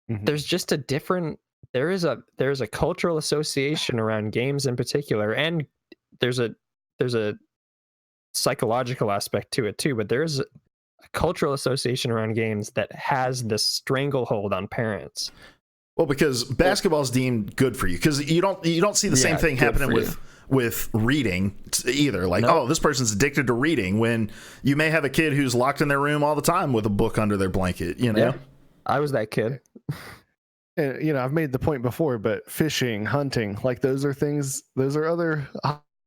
There's just a different, there is a cultural association around games in particular, and there's a psychological aspect to it too, but there's a cultural association around games that has this stranglehold on parents. Well, because basketball is deemed good for you, because you don't see the same thing happening with reading either. Like, oh, this person's addicted to reading, when you may have a kid who's locked in their room all the time with a book under their blanket, you know? Yeah, I was that kid. And, you know, I've made the point before, but fishing, hunting, like those are other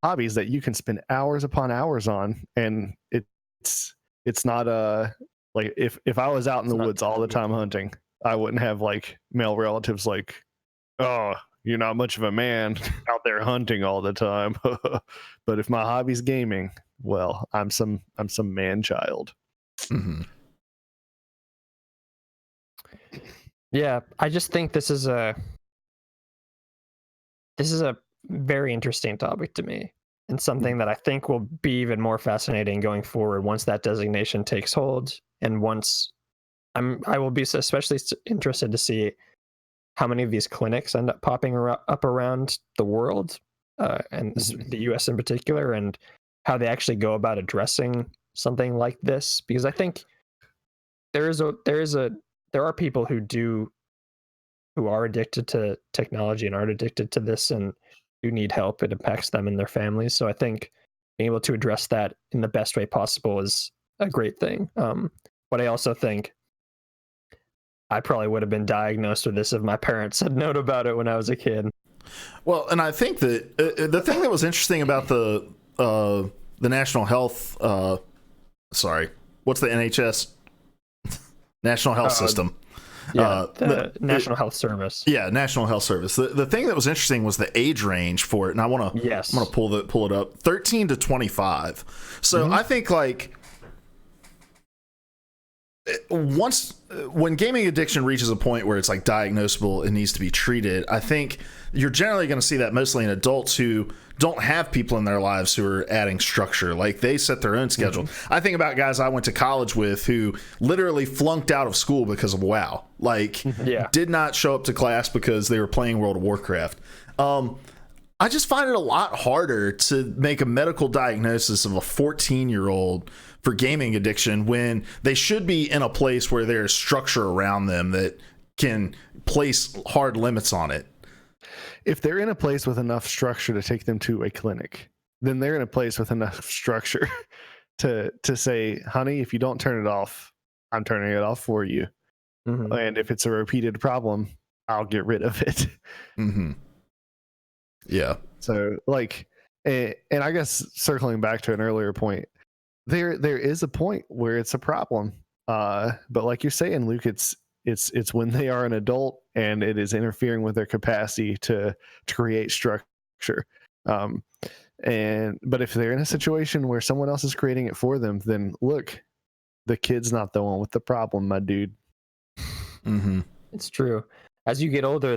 hobbies that you can spend hours upon hours on. And it's not like if I was out in the woods all the time hunting, I wouldn't have like male relatives like, oh, you're not much of a man out there hunting all the time. But if my hobby's gaming, well, I'm some man child. Yeah, I just think this is a very interesting topic to me, and something that I think will be even more fascinating going forward once that designation takes hold, and once I will be especially interested to see how many of these clinics end up popping up around the world, and the US in particular, and how they actually go about addressing something like this. Because I think there are people who are addicted to technology and are addicted to this and do need help. It impacts them and their families. So I think being able to address that in the best way possible is a great thing. But I also think I probably would have been diagnosed with this if my parents had known about it when I was a kid. Well, and I think that the thing that was interesting about the National Health, what's the NHS? National Health System. The National Health Service. Yeah, National Health Service. The thing that was interesting was the age range for it, and I'm gonna pull it up. 13 to 25. So I think, like, when gaming addiction reaches a point where it's like diagnosable and needs to be treated, I think you're generally going to see that mostly in adults who don't have people in their lives who are adding structure. Like they set their own schedule. I think about guys I went to college with who literally flunked out of school because of WoW. Like did not show up to class because they were playing World of Warcraft. I just find it a lot harder to make a medical diagnosis of a 14-year-old for gaming addiction when they should be in a place where there's structure around them that can place hard limits on it. If they're in a place with enough structure to take them to a clinic, then they're in a place with enough structure to say, honey, if you don't turn it off, I'm turning it off for you. And if it's a repeated problem, I'll get rid of it. Yeah. So like, and I guess circling back to an earlier point, there is a point where it's a problem. But like you're saying, Luke, it's when they are an adult and it is interfering with their capacity to create structure. But if they're in a situation where someone else is creating it for them, then look, the kid's not the one with the problem, my dude. It's true. As you get older,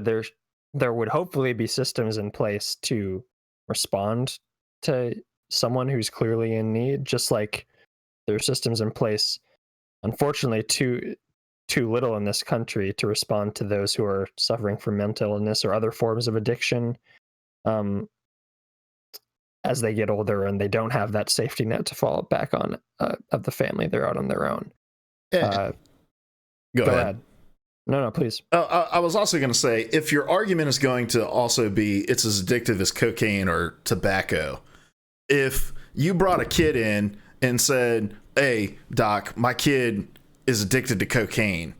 there would hopefully be systems in place to respond to someone who's clearly in need, just like there are systems in place, unfortunately, too little in this country to respond to those who are suffering from mental illness or other forms of addiction as they get older and they don't have that safety net to fall back on of the family. They're out on their own. Go ahead. No, please. I was also going to say, if your argument is going to also be it's as addictive as cocaine or tobacco, if you brought a kid in and said, hey, doc, my kid is addicted to cocaine,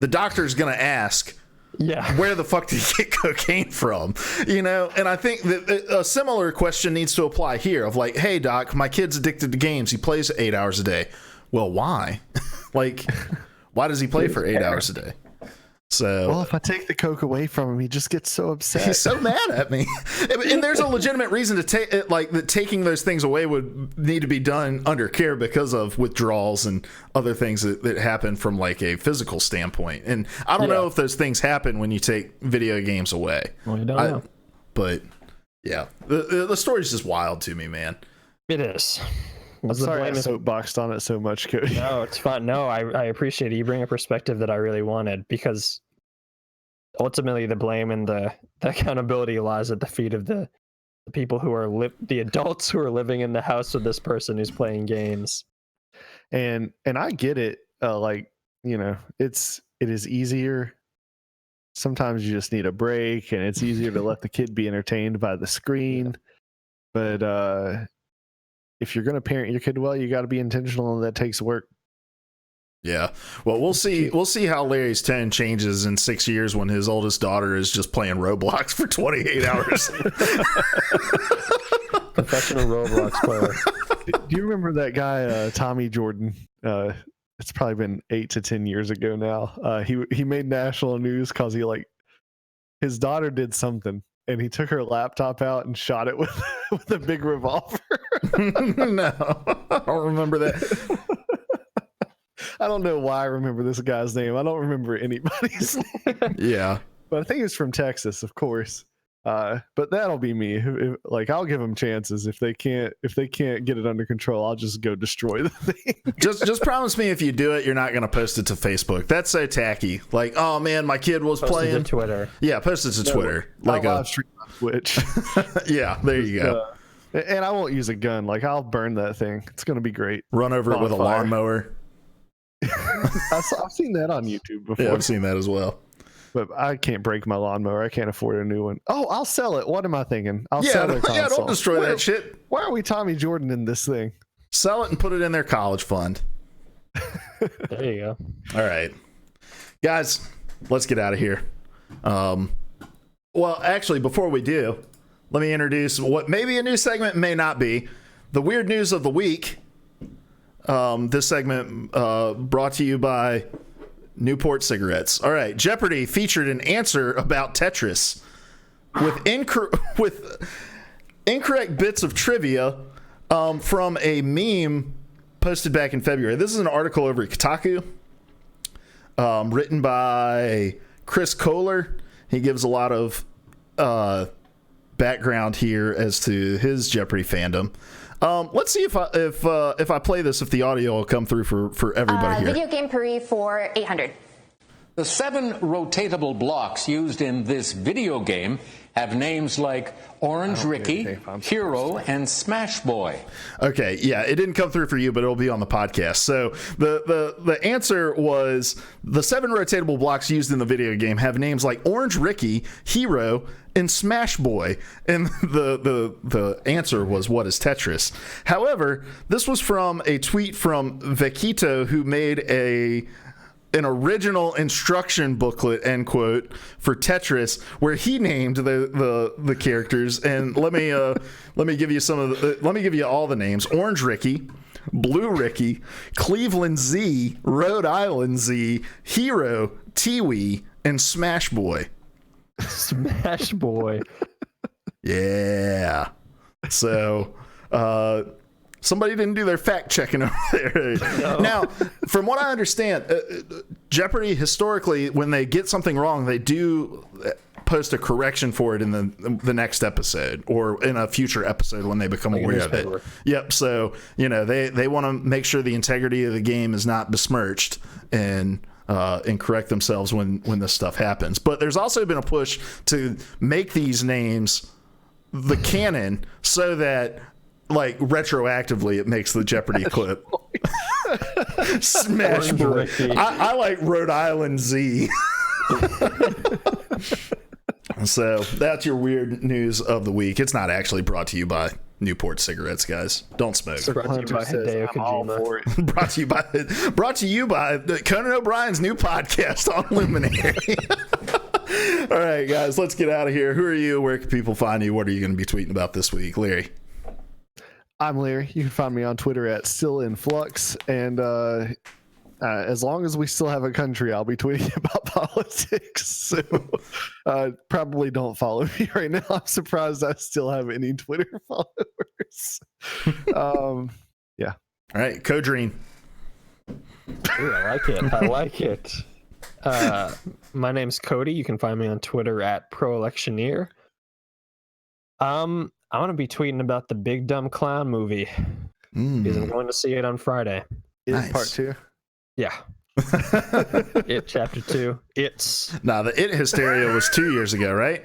the doctor's going to ask, where the fuck did he get cocaine from? You know, and I think that a similar question needs to apply here of like, hey, doc, my kid's addicted to games. He plays 8 hours a day. Well, why? Like, why does he play for 8 hours a day? So, well, if I take the coke away from him, he just gets so upset. He's so mad at me. And there's a legitimate reason to take it, like that taking those things away would need to be done under care because of withdrawals and other things that happen from like a physical standpoint. And I don't know if those things happen when you take video games away. Well, you don't know. But yeah, the story's just wild to me, man. It is. I'm sorry I soapboxed on it so much, Cody. No, it's fine. No, I appreciate it. You bring a perspective that I really wanted, because ultimately the blame and the accountability lies at the feet of the people who are the adults who are living in the house with this person who's playing games. And I get it. Like, you know, it is easier. Sometimes you just need a break, and it's easier to let the kid be entertained by the screen. But if you're going to parent your kid well, you got to be intentional, and that takes work. Yeah. Well, we'll see. We'll see how Larry's tone changes in 6 years when his oldest daughter is just playing Roblox for 28 hours. Professional Roblox player. Do you remember that guy, Tommy Jordan? It's probably been 8 to 10 years ago now. He made national news because his daughter did something, and he took her laptop out and shot it with a big revolver. No, I don't remember that. I don't know why I remember this guy's name. I don't remember anybody's name. Yeah, but I think he's from Texas, of course. But that'll be me. Like, I'll give them chances. If they can't get it under control, I'll just go destroy the thing. just promise me if you do it, you're not going to post it to Facebook. That's so tacky. Like, oh man, my kid was playing. To Twitter. Yeah, post it to Twitter. Like a live stream on Twitch. Yeah, there you go. And I won't use a gun. Like, I'll burn that thing. It's going to be great. Run over it with a lawnmower. I've seen that on YouTube before. Yeah, I've seen that as well. But I can't break my lawnmower. I can't afford a new one. Oh, I'll sell it. What am I thinking? I'll sell their console. Yeah, don't destroy that shit. Why are we Tommy Jordan in this thing? Sell it and put it in their college fund. There you go. All right. Guys, let's get out of here. Well, actually, before we do, let me introduce what may be a new segment, may not be. The Weird News of the Week. This segment brought to you by Newport Cigarettes. All right. Jeopardy featured an answer about Tetris with incorrect bits of trivia from a meme posted back in February. This is an article over at Kotaku. written by Chris Kohler. He gives a lot of background here as to his Jeopardy fandom. Let's see if I play this, if the audio will come through for everybody here. Video game Paris for 800. The 7 rotatable blocks used in this video game have names like Orange Ricky, Hero, and Smash Boy. Okay, yeah, it didn't come through for you, but it'll be on the podcast. So the answer was the 7 rotatable blocks used in the video game have names like Orange Ricky, Hero, and Smash Boy. And the answer was, what is Tetris? However, this was from a tweet from Vekito, who made an original instruction booklet, end quote, for Tetris, where he named the characters. And let me give you let me give you all the names: Orange Ricky, Blue Ricky, Cleveland Z, Rhode Island Z, Hero, Tiwi, and Smash Boy. Smash Boy. Yeah. So, somebody didn't do their fact checking over there. No. Now, from what I understand, Jeopardy historically, when they get something wrong, they do post a correction for it in the next episode or in a future episode when they become aware of it. Yep. So, they want to make sure the integrity of the game is not besmirched and correct themselves when this stuff happens. But there's also been a push to make these names the canon so that, like, retroactively it makes the Jeopardy clip. Smash Boy. I like Rhode Island Z. So that's your weird news of the week. It's not actually brought to you by Newport cigarettes, guys. Don't smoke. Brought to you by Hideo Kojima. Brought to you by Conan O'Brien's new podcast on Luminary. All right, guys, let's get out of here. Who are you? Where can people find you? What are you going to be tweeting about this week, Larry? I'm Larry. You can find me on Twitter at StillInFlux, and as long as we still have a country, I'll be tweeting about politics. So probably don't follow me right now. I'm surprised I still have any Twitter followers. Yeah. All right, Codreen. Ooh, I like it. My name's Cody. You can find me on Twitter at ProElectioneer. I'm going to be tweeting about the Big Dumb Clown movie because I'm going to see it on Friday. Nice. Part 2? Yeah. It Chapter 2. The It hysteria was 2 years ago, right?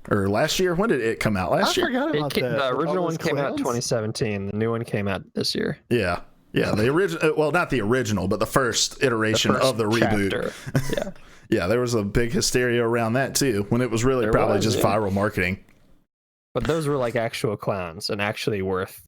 Or last year? When did it come out? Last year? I forgot about that. The original one came out 2017. The new one came out this year. Yeah. Yeah, the original, well, not the original, but the first iteration of the reboot. Yeah. Yeah, there was a big hysteria around that too, when it was really just viral marketing. But those were like actual clowns and actually worth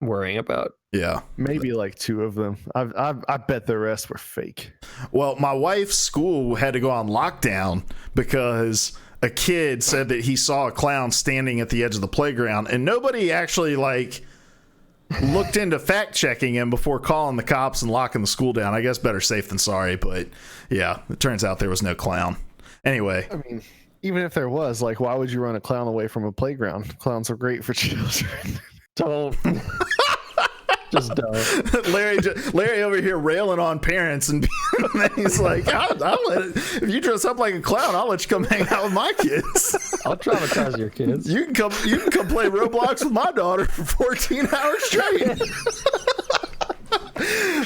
worrying about. Yeah. Maybe like 2 of them. I bet the rest were fake. Well, my wife's school had to go on lockdown because a kid said that he saw a clown standing at the edge of the playground, and nobody actually looked into fact checking him before calling the cops and locking the school down. I guess better safe than sorry, but yeah, it turns out there was no clown. Anyway. I mean, even if there was, why would you run a clown away from a playground? Clowns are great for children. Don't. Just don't. Larry over here railing on parents, and he's like, I'll let it, if you dress up like a clown, I'll let you come hang out with my kids. I'll traumatize your kids. You can come play Roblox with my daughter for 14 hours straight.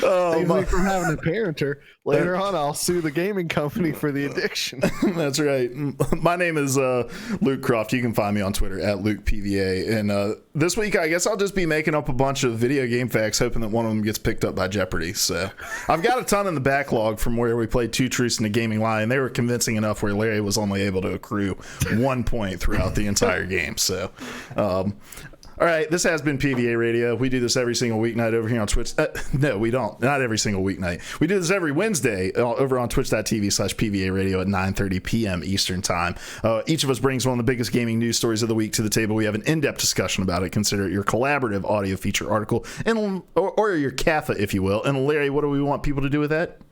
Save me from having a parenter. Later on, I'll sue the gaming company for the addiction. That's right. My name is Luke Croft. You can find me on Twitter at LukePVA. And this week, I guess I'll just be making up a bunch of video game facts, hoping that one of them gets picked up by Jeopardy. So I've got a ton in the backlog from where we played Two Truths and a Gaming Lie, and they were convincing enough where Larry was only able to accrue 1 point throughout the entire game. So all right, this has been PvA Radio. We do this every single weeknight over here on Twitch. No, we don't. Not every single weeknight. We do this every Wednesday over on twitch.tv/PvA Radio at 9:30 p.m. Eastern Time. Each of us brings one of the biggest gaming news stories of the week to the table. We have an in-depth discussion about it. Consider it your collaborative audio feature article, or your CAFA, if you will. And Larry, what do we want people to do with that?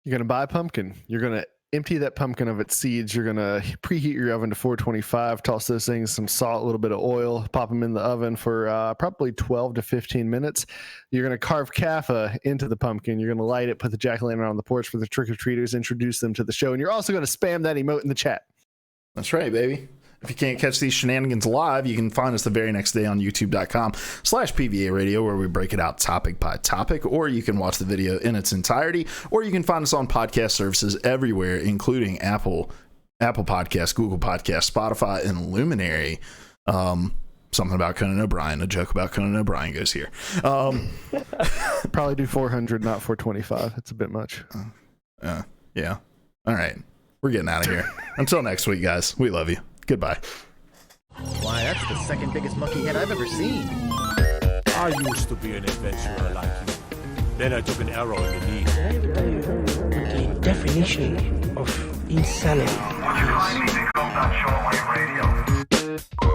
You're going to buy a pumpkin. You're going to empty that pumpkin of its seeds. You're gonna preheat your oven to 425. Toss those things, some salt, a little bit of oil. Pop them in the oven for probably 12 to 15 minutes. You're gonna carve kaffa into the pumpkin. You're gonna light it, put the jack-o'-lantern on the porch for the trick-or-treaters, introduce them to the show, and you're also gonna spam that emote in the chat. That's right, baby. If you can't catch these shenanigans live, you can find us the very next day on youtube.com/PvA Radio, where we break it out topic by topic, or you can watch the video in its entirety, or you can find us on podcast services everywhere, including Apple Podcasts, Google Podcasts, Spotify, and Luminary. Something about Conan O'Brien, a joke about Conan O'Brien goes here. Probably do 400, not 425. It's a bit much. Yeah. All right. We're getting out of here. Until next week, guys. We love you. Goodbye. Why, that's the second biggest monkey head I've ever seen. I used to be an adventurer like you. Then I took an arrow in the knee. The definition of insanity. Would you kindly pick up that shortwave radio?